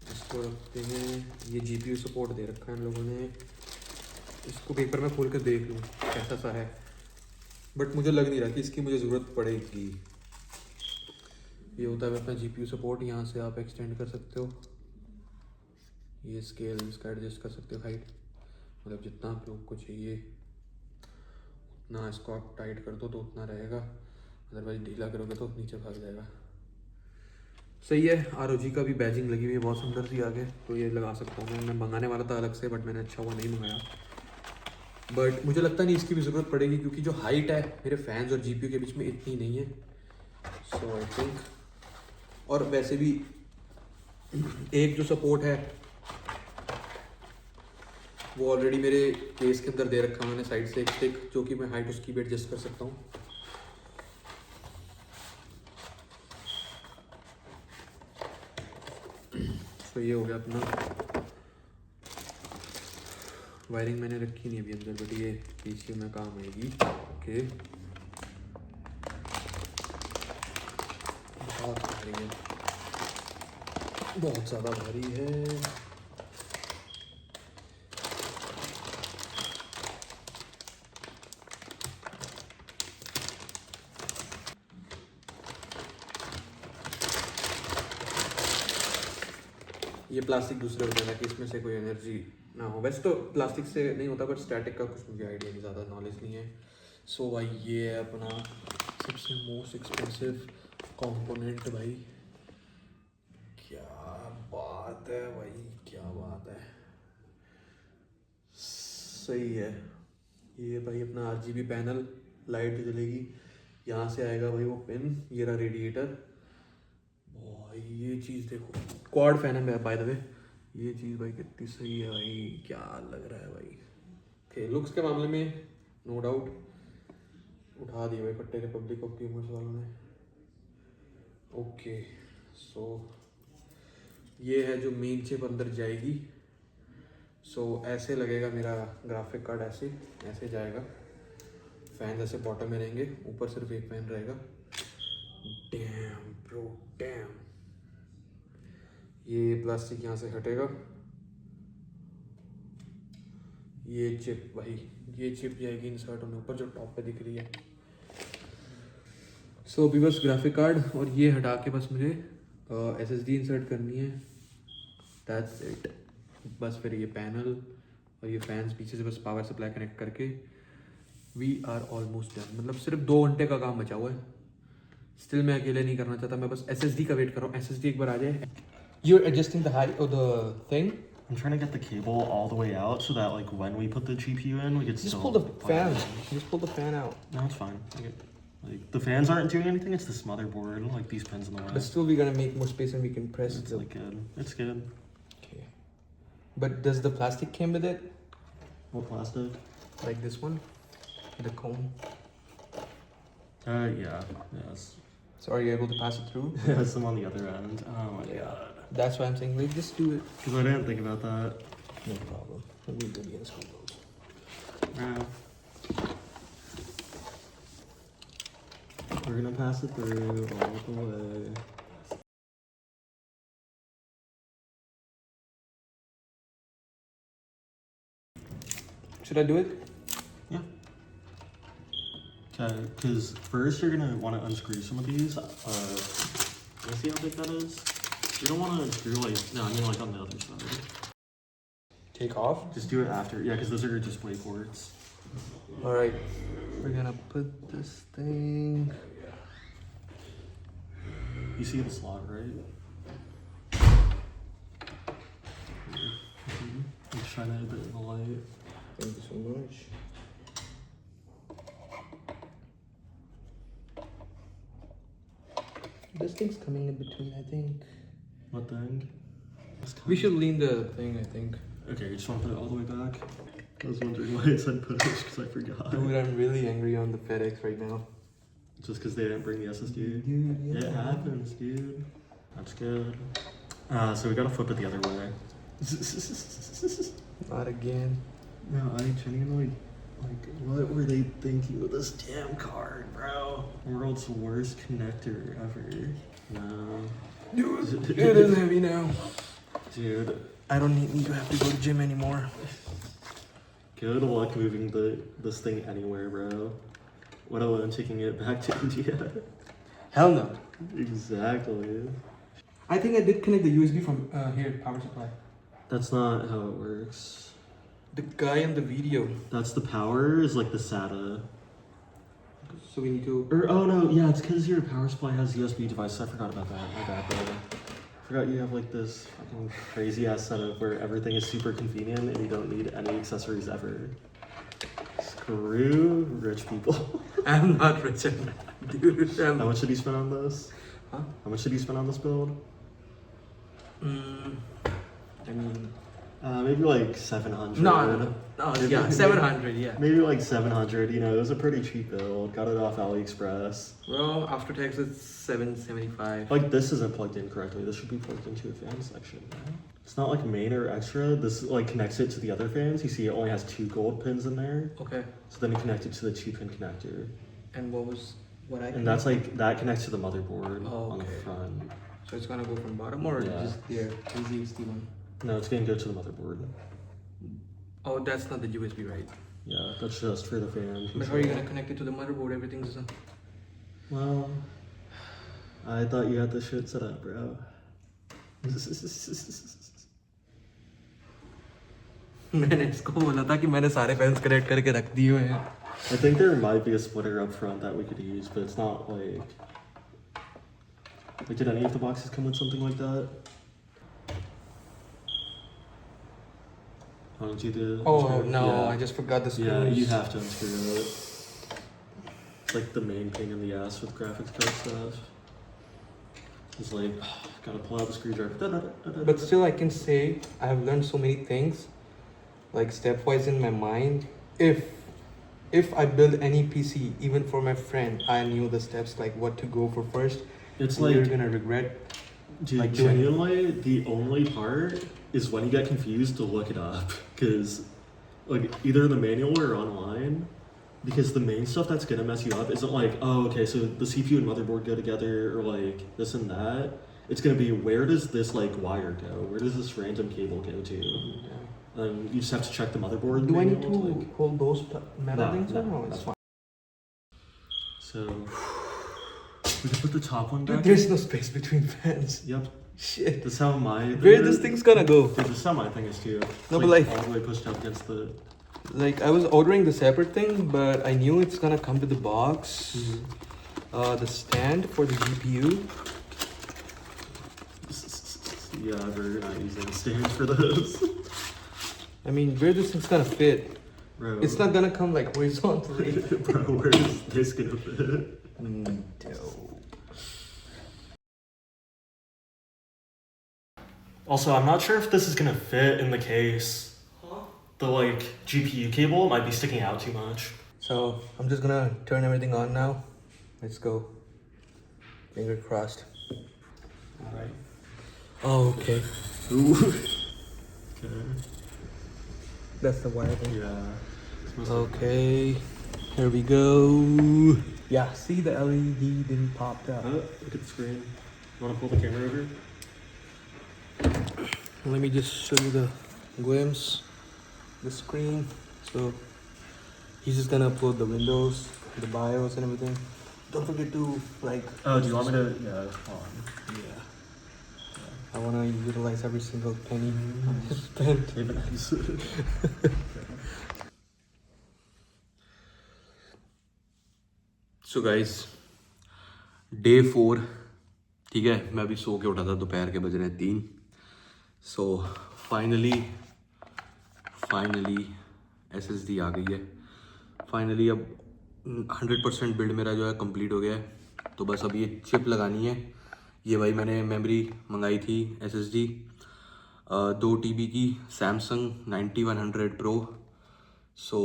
इसको रखते हैं, ये जीपीयू सपोर्ट दे रखा है इन लोगों ने। इसको पेपर में खोल कर देख लूँ कैसा सा है, बट मुझे लग नहीं रहा कि इसकी मुझे ज़रूरत पड़ेगी। ये होता है अपना जीपीयू सपोर्ट, यहाँ से आप एक्सटेंड कर सकते हो। ये स्केल इसका एडजस्ट कर सकते हो हाइट, मतलब जितना आप लोग को चाहिए उतना इसको आप टाइट कर दो तो उतना रहेगा, अदरवाइज ढीला करोगे तो नीचे भाग जाएगा। सही है। ROG का भी बैजिंग लगी हुई है बहुत सुंदर सी आगे, तो ये लगा सकता हूँ मैं मंगाने वाला था अलग से, बट मैंने अच्छा हुआ नहीं मंगाया। बट मुझे लगता नहीं इसकी भी ज़रूरत पड़ेगी, क्योंकि जो हाइट है मेरे फैंस और जीपीयू के बीच में इतनी नहीं है। सो आई थिंक, और वैसे भी एक जो सपोर्ट है वो ऑलरेडी मेरे केस के अंदर दे रखा है मैंने साइड से एक स्टिक, जो कि मैं हाइट उसकी भी एडजस्ट कर सकता हूँ। तो ये हो गया अपना वायरिंग। मैंने रखी नहीं अभी अंदर, बट ये पीछे में काम आएगी। ओके, बहुत भारी है, बहुत ज़्यादा भारी है। ये प्लास्टिक दूसरे होता है कि इसमें से कोई एनर्जी ना हो। वैसे तो प्लास्टिक से नहीं होता, बट स्टैटिक का कुछ मुझे आइडिया नहीं, ज़्यादा नॉलेज नहीं है। सो भाई ये है अपना सबसे मोस्ट एक्सपेंसिव कंपोनेंट। भाई क्या बात है भाई, क्या बात है, सही है। ये भाई अपना RGB पैनल, लाइट जलेगी, यहाँ से आएगा भाई वो पिन, ये रहा रेडिएटर। भाई ये चीज़ देखो, क्वाड फैन है बाय द वे। ये चीज़ भाई कितनी सही है भाई, क्या लग रहा है भाई। ओके, लुक्स के मामले में नो डाउट उठा दिए भाई पट्टे रिपब्लिक ऑफ गेमर्स वालों ने। ओके, सो ये है जो मेन चिप अंदर जाएगी। सो ऐसे लगेगा मेरा ग्राफिक कार्ड, ऐसे ऐसे जाएगा। फैन ऐसे बॉटम में रहेंगे, ऊपर सिर्फ एक फैन रहेगा। Damn bro damn. ये प्लास्टिक यहाँ से हटेगा। ये चिप भाई, ये चिप जाएगी इंसर्ट होने ऊपर, जो टॉप पे दिख रही है। सो अभी बस ग्राफिक कार्ड और ये हटा के बस मुझे SSD इंसर्ट करनी है, दैट्स इट। बस फिर ये पैनल और ये फैंस पीछे से बस पावर सप्लाई कनेक्ट करके वी आर ऑलमोस्ट डन। मतलब सिर्फ 2 घंटे का काम बचा हुआ है। स्टिल मैं अकेले नहीं करना चाहता, मैं बस SSD का वेट कर रहा हूँ। SSD एक बार आ जाए। You're adjusting the height of the thing? I'm trying to get the cable all the way out so that like when we put the GPU in, we could Just still pull the plug fan. it in. Just pull the fan out. No, it's fine. Like the fans aren't doing anything. It's this motherboard, like these pins in the way. But still, we're gonna make more space and we can press It's the. like good. It's good. Okay. But does the plastic came with it? What plastic? Like this one? The cone? Yeah. Yes. So are you able to pass it through? Yeah, some on the other end. Oh my Yeah. god. That's why I'm saying, like, just do it. Because I didn't think about that. No problem. Let me do the screw those. We're gonna pass it through all the way. Should I do it? Yeah. Okay, because first you're gonna want to unscrew some of these. Let's see how big that is. You don't want to unscrew like, no, I mean like on the other side. Take off? Just do it after, yeah, because those are display ports. Alright. We're gonna put this thing. You see the slot, right? I'm trying to a bit in the light. Thank you so much. This thing's coming in between, I think. What thing? We should lean the thing, I think. Okay, you just want to put it all the way back? I was wondering why it said push because I forgot. Dude, I'm really angry on the FedEx right now. Just because they didn't bring the SSD? Dude, yeah. It happens, dude. That's good. So we gotta flip it the other way. Not again. No, I genuinely, like, what were they thinking with this damn card, bro? World's worst connector ever. No. Dude, it is heavy now. Dude, I don't need to have to go to gym anymore. good luck moving this thing anywhere, bro. What alone taking it back to India. Hell no. Exactly. I think I did connect the USB from here, power supply. That's not how it works. The guy in the video. That's the power is like the SATA. So we need to. Or, oh no, yeah, it's because your power supply has USB device. I forgot about that. My bad, bro. Forgot you have like this fucking crazy ass setup where everything is super convenient and you don't need any accessories ever. Screw rich people. I'm not rich enough. Dude, How much did you spend on this? Huh? How much did you spend on this build? I mean. Maybe like 700. No, yeah, 700, yeah. Maybe like 700. You know, it was a pretty cheap build. Got it off AliExpress. Well, after tax, it's 775. Like this isn't plugged in correctly. This should be plugged into a fan section. Right? It's not like main or extra. This like connects it to the other fans. You see, it only has 2 gold pins in there. Okay. So then you connect it to the 2-pin connector, And what I. and that's like that connects to the motherboard Oh, on the okay. front. So it's gonna go from bottom or Yeah. just there? Is the USB one? No, it's gonna go to the motherboard. Oh, that's not the USB, right? Yeah, that's just for the fan. But how are you gonna connect it to the motherboard? Everything's. Well, I thought you had this shit set up, bro. मैंने इसको बोला था कि मैंने सारे fans connect करके रख दिए हुए हैं. I think there might be a splitter up front that we could use, but it's not like. Like, did any of the boxes come with something like that? Why don't you do? Oh no, Yeah. I just forgot the screws. Yeah, you have to unscrew it. It's like the main pain in the ass with graphics card stuff. It's like, gotta pull out the screwdriver. But still, I can say I have learned so many things, like stepwise in my mind. If I build any PC, even for my friend, I knew the steps, like what to go for first. It's You're like, gonna regret. dude, like doing it. genuinely, the only part is when you get confused to look it up. Because, like, either in the manual or online, because the main stuff that's gonna mess you up isn't like, oh, okay, so the CPU and motherboard go together, or like this and that. It's gonna be, where does this like wire go? Where does this random cable go to? You just have to check the motherboard. Do I need manual to hold those metal No, things no, on? No, that's it's fine. So we can put the top one back. Dude, there's no space between fans. Yep. Shit. This is how my Where this thing's gonna go? Dude, this is how my thing is too. It's No, but like- all the way pushed up against the. Like I was ordering the separate thing, but I knew it's gonna come with the box, the stand for the GPU. Yeah, we're not using stands for those. I mean, where this thing's gonna fit? Bro. It's not gonna come like horizontally. Bro, where is this gonna fit? Dope. Also, I'm not sure if this is gonna fit in the case. The like GPU cable might be sticking out too much. So I'm just gonna turn everything on now. Let's go. Finger crossed. Alright. Oh, okay. Ooh. Okay. That's the wire thing. Yeah. Okay. Here we go. Yeah, see the LED didn't pop out. Oh, look at the screen. You wanna pull the camera over? Let me just show you the glimpse, the screen. So he's just gonna upload the windows, the BIOS and everything. Don't forget to like. Oh, do you want me to? Yeah, hold on. Yeah. I wanna utilize every single penny I spent. Even nice. So guys day 4 ठीक है मैं अभी सो के उठा था दोपहर के बज रहे हैं 3 सो फाइनली SSD आ गई है फाइनली अब 100% बिल्ड मेरा जो है कंप्लीट हो गया है तो बस अब ये चिप लगानी है ये भाई मैंने मेमोरी मंगाई थी SSD 2 TB की सैमसंग 9100 प्रो सो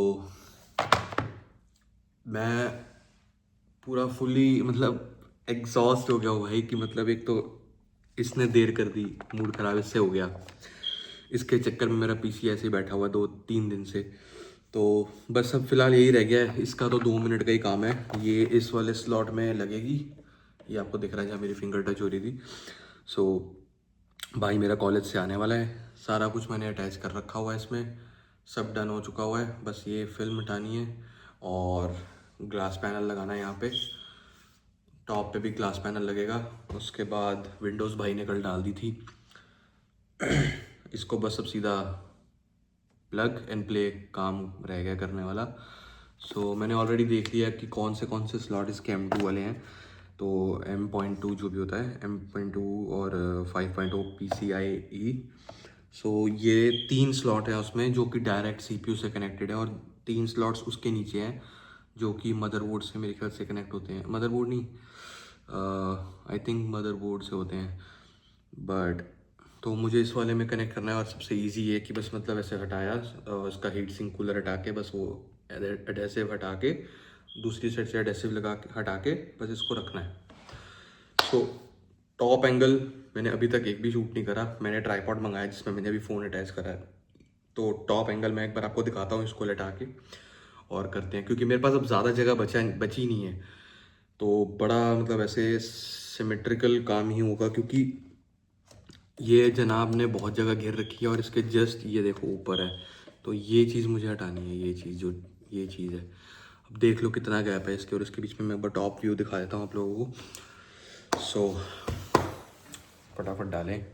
मैं पूरा फुली मतलब एग्जॉस्ट हो गया हूँ भाई कि मतलब एक तो इसने देर कर दी मूड ख़राब इससे हो गया इसके चक्कर में मेरा पीसी ऐसे ही बैठा हुआ 2-3 दिन से तो बस अब फ़िलहाल यही रह गया है इसका तो 2 मिनट का ही काम है ये इस वाले स्लॉट में लगेगी ये आपको दिख रहा है जहाँ मेरी फिंगर टच हो रही थी सो भाई मेरा कॉलेज से आने वाला है सारा कुछ मैंने अटैच कर रखा हुआ है इसमें सब डन हो चुका हुआ है बस ये फिल्म हटानी है और ग्लास पैनल लगाना है यहाँ पे टॉप पे भी ग्लास पैनल लगेगा उसके बाद विंडोज़ भाई ने कल डाल दी थी इसको बस अब सीधा प्लग एंड प्ले काम रह गया करने वाला सो मैंने ऑलरेडी देख लिया कि कौन से स्लॉट इसके M2 वाले हैं तो M.2 जो भी होता है M.2 और 5.0 PCIe सो ये 3 स्लॉट है उसमें जो कि डायरेक्ट CPU से कनेक्टेड है और 3 स्लॉट्स उसके नीचे हैं जो कि मदरबोर्ड से मेरे ख्याल से कनेक्ट होते हैं मदरबोर्ड नहीं आई थिंक मदरबोर्ड से होते हैं बट तो मुझे इस वाले में कनेक्ट करना है और सबसे इजी है कि बस मतलब ऐसे हटाया उसका हीट सिंक कूलर हटा के बस वो एडेसिव हटा के दूसरी साइड से एडेसिव लगा के हटा के बस इसको रखना है सो टॉप एंगल मैंने अभी तक एक भी शूट नहीं करा मैंने ट्राईपॉड मंगाया जिसमें मैंने अभी फ़ोन अटैच करा है तो टॉप एंगल मैं एक बार आपको दिखाता हूँ इसको लटा के और करते हैं क्योंकि मेरे पास अब ज़्यादा जगह बची नहीं है तो बड़ा मतलब ऐसे सिमेट्रिकल काम ही होगा क्योंकि ये जनाब ने बहुत जगह घेर रखी है और इसके जस्ट ये देखो ऊपर है तो ये चीज़ मुझे हटानी है ये चीज़ है अब देख लो कितना गैप है इसके और इसके बीच में मैं एक बार टॉप व्यू दिखा देता हूँ आप लोगों को सो फटाफट डालें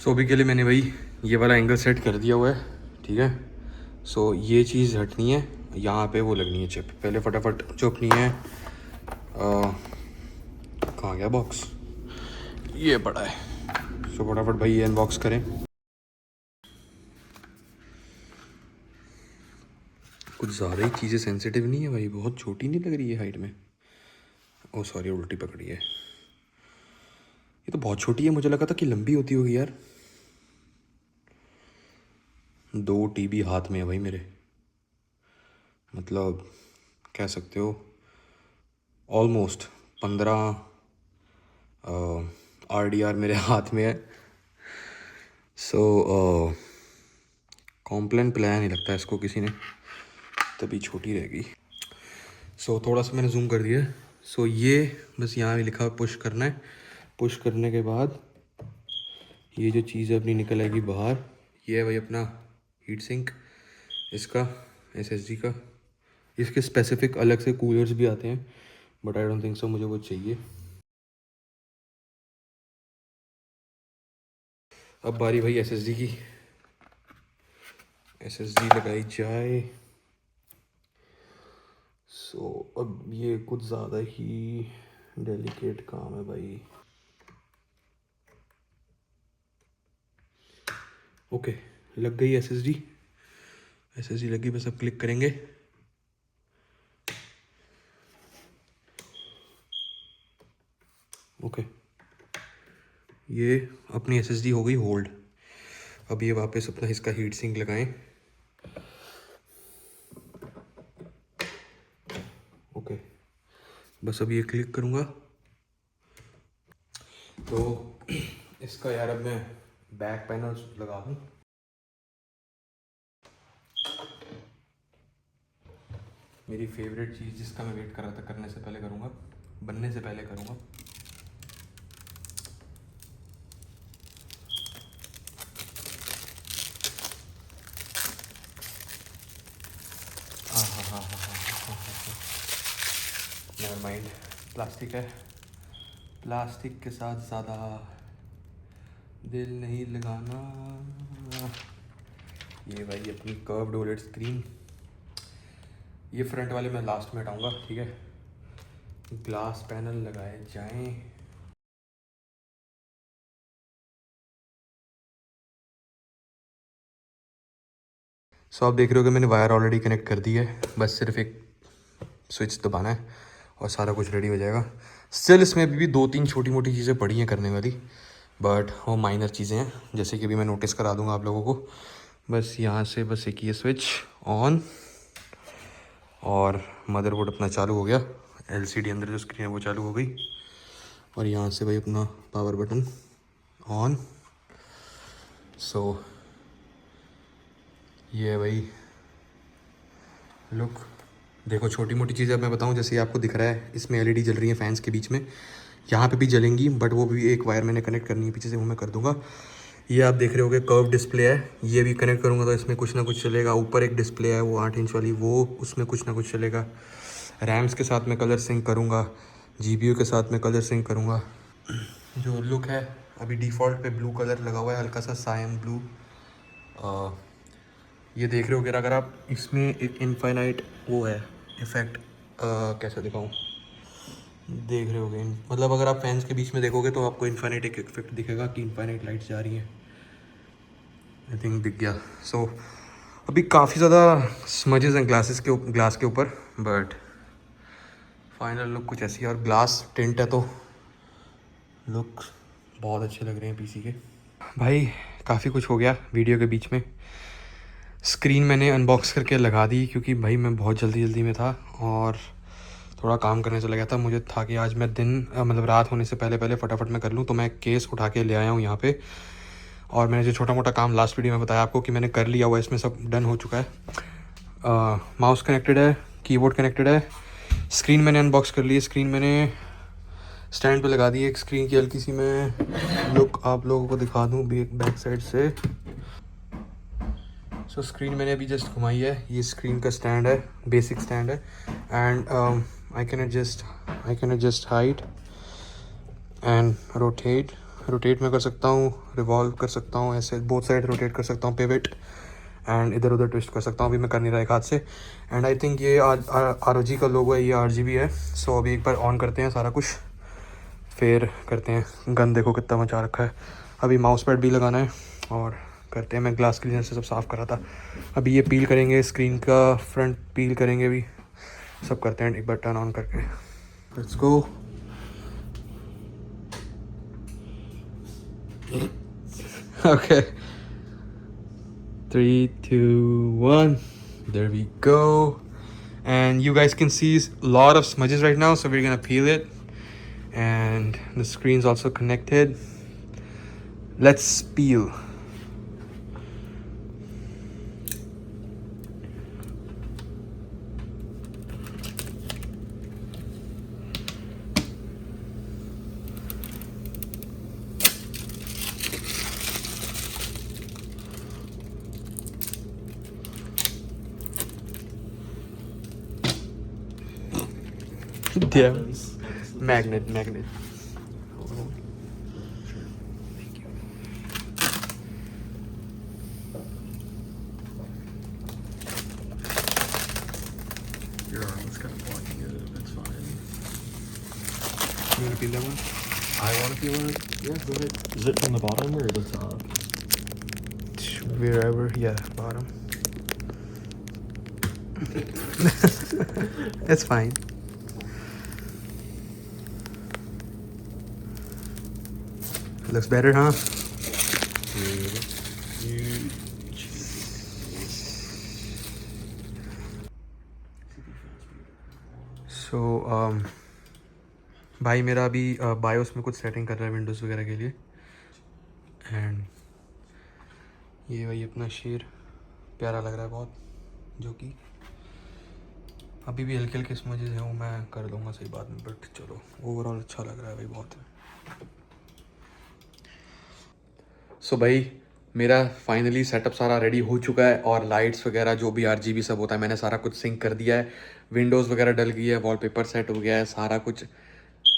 सो अभी के लिए मैंने भाई ये वाला एंगल सेट कर दिया हुआ है ठीक है सो ये चीज़ हटनी है यहाँ पे वो लगनी है चिप पहले फटाफट जो अपनी है कहाँ गया बॉक्स ये पड़ा है सो फटाफट भाई ये अनबॉक्स करें कुछ ज़्यादा ही चीज़ें सेंसिटिव नहीं है भाई बहुत छोटी नहीं लग रही है हाइट में ओह सॉरी उल्टी पकड़ी है ये तो बहुत छोटी है मुझे लगा था कि लंबी होती होगी यार 2 TB हाथ में है भाई मेरे मतलब कह सकते हो ऑलमोस्ट 15 RDR मेरे हाथ में है सो कॉम्प्लेन प्लान ही लगता है इसको किसी ने तभी छोटी रहेगी सो थोड़ा सा मैंने जूम कर दिया सो ये बस यहाँ भी लिखा हुआ पुश करना है पुश करने के बाद ये जो चीज़ है अपनी निकल आएगी बाहर ये है भाई अपना हीट सिंक इसका SSD का इसके स्पेसिफिक अलग से कूलर्स भी आते हैं बट आई डोंट थिंक सो मुझे वो चाहिए अब बारी भाई SSD की SSD लगाई जाए सो अब ये कुछ ज़्यादा ही डेलिकेट काम है भाई ओके, लग गई SSD लग गई, बस अब क्लिक करेंगे। ओके, ये अपनी SSD हो गई होल्ड। अब ये वापस अपना इसका हीट सिंक लगाएं। ओके, बस अब ये क्लिक करूँगा तो इसका यार अब मैं बैक पैनल लगा दूँ। मेरी फेवरेट चीज़ जिसका मैं वेट कर रहा था, करने से पहले करूँगा, बनने से पहले करूँगा। नेवर माइंड, प्लास्टिक है, प्लास्टिक के साथ ज़्यादा दिल नहीं लगाना। ये भाई अपनी कर्व्ड ओलेड स्क्रीन, ये फ्रंट वाले मैं लास्ट में हटाऊंगा, ठीक है। ग्लास पैनल लगाए जाएं। सो आप देख रहे हो कि मैंने वायर ऑलरेडी कनेक्ट कर दी है, बस सिर्फ एक स्विच दबाना है और सारा कुछ रेडी हो जाएगा। स्टिल इसमें अभी भी 2-3 छोटी मोटी चीज़ें पड़ी हैं करने वाली, बट वो माइनर चीज़ें हैं, जैसे कि अभी मैं नोटिस करा दूंगा आप लोगों को। बस यहाँ से बस एक ये स्विच ऑन और मदरबोर्ड अपना चालू हो गया। LCD अंदर जो स्क्रीन है वो चालू हो गई और यहाँ से भाई अपना पावर बटन ऑन। सो ये है भाई लुक। देखो छोटी मोटी चीज़ें अब मैं बताऊँ, जैसे आपको दिख रहा है इसमें LED जल रही है फैंस के बीच में, यहाँ पे भी जलेंगी, बट वो भी एक वायर मैंने कनेक्ट करनी है पीछे से, वो मैं कर दूंगा। ये आप देख रहे होगे कर्व डिस्प्ले है, ये भी कनेक्ट करूँगा तो इसमें कुछ ना कुछ चलेगा। ऊपर एक डिस्प्ले है वो 8 इंच वाली, वो उसमें कुछ ना कुछ चलेगा। रैम्स के साथ मैं कलर सिंक करूँगा, GPU के साथ मैं कलर सिंक करूँगा। जो लुक है अभी डिफ़ॉल्ट पे ब्लू कलर लगा हुआ है, हल्का सा सायन ब्लू। ये देख रहे हो अगर आप इसमें एक इनफाइनाइट वो है इफ़ेक्ट, कैसे दिखाऊँ, देख रहे होगे मतलब अगर आप फैंस के बीच में देखोगे तो आपको इनफाइनाइट एक इफेक्ट दिखेगा कि इनफाइनाइट लाइट्स जा रही हैं। आई थिंक दिख गया। सो अभी काफ़ी ज़्यादा स्मजेस हैं ग्लास के ऊपर, बट फाइनल लुक कुछ ऐसी है। और ग्लास टिंट है तो लुक बहुत अच्छे लग रहे हैं PC के। भाई काफ़ी कुछ हो गया वीडियो के बीच में। स्क्रीन मैंने अनबॉक्स करके लगा दी क्योंकि भाई मैं बहुत जल्दी में था और थोड़ा काम करने चला गया था। मुझे था कि आज मैं मतलब रात होने से पहले फटाफट मैं कर लूँ, तो मैं केस उठा के ले आया हूँ यहाँ पे। और मैंने जो छोटा मोटा काम लास्ट वीडियो में बताया आपको कि मैंने कर लिया हुआ है, इसमें सब डन हो चुका है। माउस कनेक्टेड है, कीबोर्ड कनेक्टेड है, स्क्रीन मैंने अनबॉक्स कर ली, स्क्रीन मैंने स्टैंड पे लगा दी। एक स्क्रीन की हल्की सी मैं लुक आप लोगों को दिखा दूँ बैक साइड से। सो स्क्रीन मैंने अभी जस्ट घुमाई है, ये स्क्रीन का स्टैंड है, बेसिक स्टैंड है। And I can adjust height and rotate मैं कर सकता हूँ, रिवॉल्व कर सकता हूँ, ऐसे बोथ साइड रोटेट कर सकता हूँ, पिवट एंड इधर उधर ट्विस्ट कर सकता हूँ। अभी मैं कर नहीं रहा एक हाथ से। एंड आई थिंक ये ROG का लोगो है, ये RGB है। सो अभी एक बार ऑन करते हैं सारा कुछ, फिर करते हैं। गन देखो कितना मचा रखा है। अभी माउस पैड भी लगाना है और करते हैं। मैं ग्लास क्लीनर से सब साफ़ कर रहा था, अभी ये पील करेंगे, स्क्रीन का फ्रंट पील करेंगे, अभी सब करते हैं एक बार टर्न ऑन करके। Let's go. Okay 3, 2, 1, there we go. And you guys can see a lot of smudges right now, so we're gonna peel it. And the screen's also connected. Let's peel. Yeah. Magnet. Your arm is kind of blocking it. It's fine. You wanna peel that one? I want to feel it. Yeah, go ahead. Is it from the bottom or the top? wherever, yeah, bottom. It's fine. Looks better, huh? So भाई मेरा अभी BIOS में कुछ setting कर रहा है Windows वगैरह के लिए. एंड ये भाई अपना शेर प्यारा लग रहा है बहुत, जो कि अभी भी हल्के हल्के स्मजेस हैं, वो मैं कर दूंगा सही बाद में, बट चलो ओवरऑल अच्छा लग रहा है भाई बहुत. सो भाई मेरा फाइनली सेटअप सारा रेडी हो चुका है, और लाइट्स वगैरह जो भी RGB सब होता है मैंने सारा कुछ सिंक कर दिया है. विंडोज़ वगैरह डल गई है, वॉलपेपर सेट हो गया है, सारा कुछ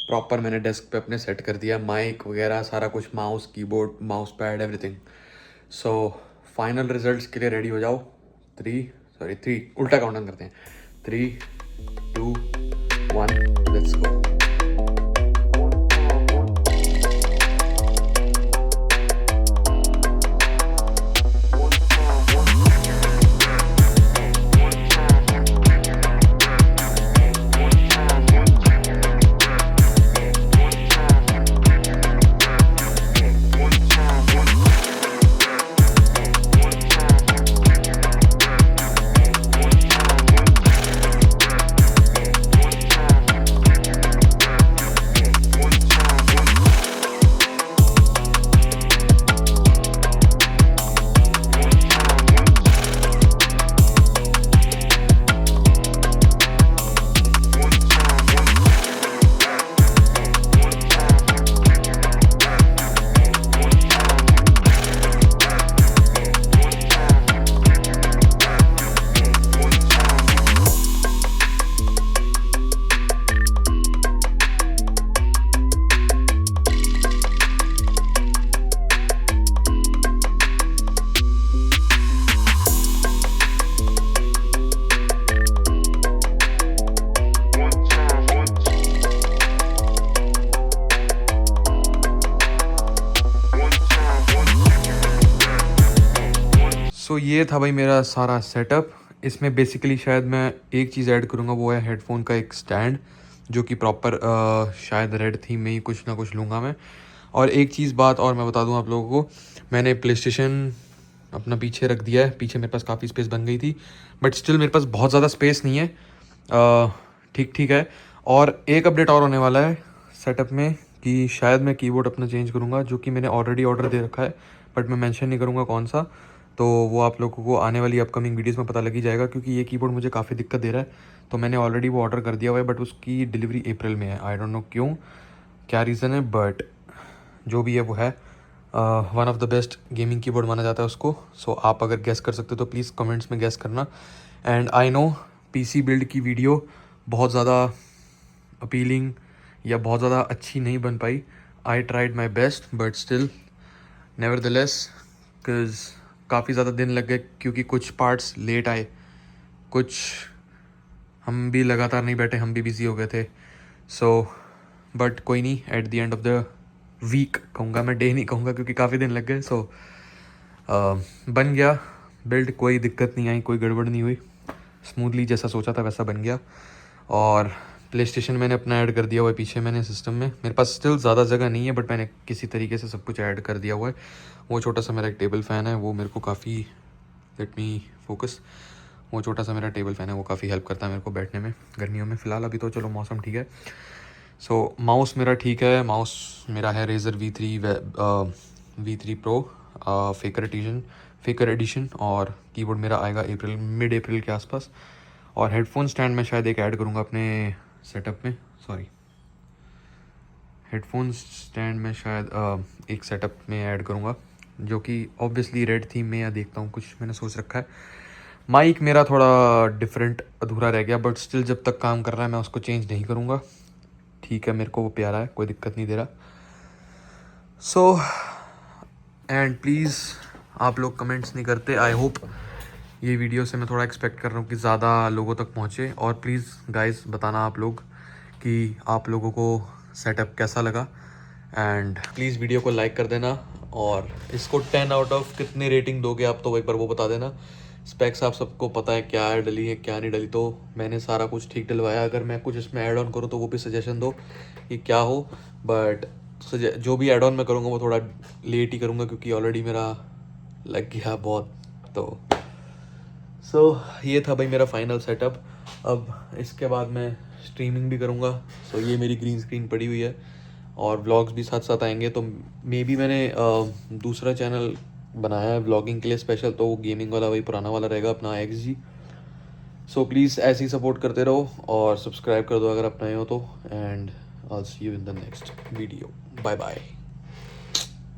प्रॉपर मैंने डेस्क पे अपने सेट कर दिया, माइक वगैरह सारा कुछ, mouse keyboard mouse pad everything. So final results के लिए रेडी हो जाओ. 3 उल्टा काउंटडाउन करते हैं. 3, 2, 1 लेट्स गो. सो ये था भाई मेरा सारा सेटअप. इसमें बेसिकली शायद मैं एक चीज़ ऐड करूँगा, वो है हेडफोन का एक स्टैंड, जो कि प्रॉपर शायद रेड थीम में ही कुछ ना कुछ लूँगा मैं. और एक चीज़ बात और मैं बता दूँ आप लोगों को, मैंने प्लेस्टेशन अपना पीछे रख दिया है. पीछे मेरे पास काफ़ी स्पेस बन गई थी, बट स्टिल मेरे पास बहुत ज़्यादा स्पेस नहीं है. ठीक ठीक है. और एक अपडेट और होने वाला है सेटअप में, कि शायद मैं कीबोर्ड अपना चेंज करूँगा, जो कि मैंने ऑलरेडी ऑर्डर दे रखा है, बट मैं मेंशन नहीं करूँगा कौन सा. तो वो आप लोगों को आने वाली अपकमिंग वीडियोस में पता लग ही जाएगा, क्योंकि ये कीबोर्ड मुझे काफ़ी दिक्कत दे रहा है. तो मैंने ऑलरेडी वो ऑर्डर कर दिया हुआ है, बट उसकी डिलीवरी अप्रैल में है. आई डोंट नो क्यों, क्या रीज़न है, बट जो भी है वो है. One of the best gaming keyboard माना जाता है उसको. सो आप अगर गेस कर सकते हो तो प्लीज़ कमेंट्स में गेस करना. And I know PC build की वीडियो बहुत ज़्यादा अपीलिंग या बहुत ज़्यादा अच्छी नहीं बन पाई. I tried my best, but still nevertheless, because काफ़ी ज़्यादा दिन लग गए, क्योंकि कुछ पार्ट्स लेट आए, कुछ हम भी लगातार नहीं बैठे, हम भी बिज़ी हो गए थे. सो बट कोई नहीं, at the end of the week कहूँगा मैं, डे नहीं कहूँगा क्योंकि काफ़ी दिन लग गए. सो बन गया बिल्ड, कोई दिक्कत नहीं आई, कोई गड़बड़ नहीं हुई, स्मूथली जैसा सोचा था वैसा बन गया. और प्लेस्टेशन मैंने अपना ऐड कर दिया हुआ है पीछे मैंने सिस्टम में. मेरे पास स्टिल ज़्यादा जगह नहीं है, बट मैंने किसी तरीके से सब कुछ ऐड कर दिया हुआ है. वो छोटा सा मेरा एक टेबल फ़ैन है, वो मेरे को काफ़ी, लेट मी फोकस, वो छोटा सा मेरा टेबल फ़ैन है, वो काफ़ी हेल्प करता है मेरे को बैठने में गर्मियों में. फ़िलहाल अभी तो चलो मौसम ठीक है. सो माउस मेरा ठीक है. माउस मेरा है Razer V3 Pro Faker edition, और कीबोर्ड मेरा आएगा मिड अप्रैल के आसपास. और हेडफोन स्टैंड मैं शायद एक ऐड करूँगा अपने सेटअप में. हेडफोन स्टैंड में शायद एक सेटअप में ऐड करूँगा, जो कि ऑब्वियसली रेड थीम में, या देखता हूँ कुछ मैंने सोच रखा है. माइक मेरा थोड़ा डिफरेंट अधूरा रह गया, बट स्टिल जब तक काम कर रहा है मैं उसको चेंज नहीं करूँगा. ठीक है, मेरे को वो प्यारा है, कोई दिक्कत नहीं दे रहा. सो एंड प्लीज़ आप लोग कमेंट्स नहीं करते. आई होप ये वीडियो से मैं थोड़ा एक्सपेक्ट कर रहा हूँ कि ज़्यादा लोगों तक पहुँचे. और प्लीज़ गाइस बताना आप लोग कि आप लोगों को सेटअप कैसा लगा. एंड प्लीज़ वीडियो को लाइक कर देना. और इसको 10 आउट ऑफ कितनी रेटिंग दोगे आप, तो एक बार वो बता देना। स्पेक्स आप सबको पता है क्या डली है क्या नहीं डली, तो मैंने सारा कुछ ठीक डलवाया। अगर मैं कुछ इसमें ऐड ऑन करूँ तो वो भी सजेशन दो कि क्या हो, बट जो भी ऐड ऑन मैं करूँगा वो थोड़ा लेट ही करूँगा क्योंकि ऑलरेडी मेरा लग गया बहुत। तो ये था भाई मेरा फाइनल सेटअप। अब इसके बाद मैं स्ट्रीमिंग भी करूँगा। ये मेरी ग्रीन स्क्रीन पड़ी हुई है और व्लॉग्स भी साथ साथ आएंगे। तो मे बी मैंने दूसरा चैनल बनाया है व्लॉगिंग के लिए स्पेशल, तो वो गेमिंग वाला वही पुराना वाला रहेगा अपना XG। प्लीज़ ऐसे ही सपोर्ट करते रहो और सब्सक्राइब कर दो अगर आप नए हो तो। And I will see you in the next video. Bye bye.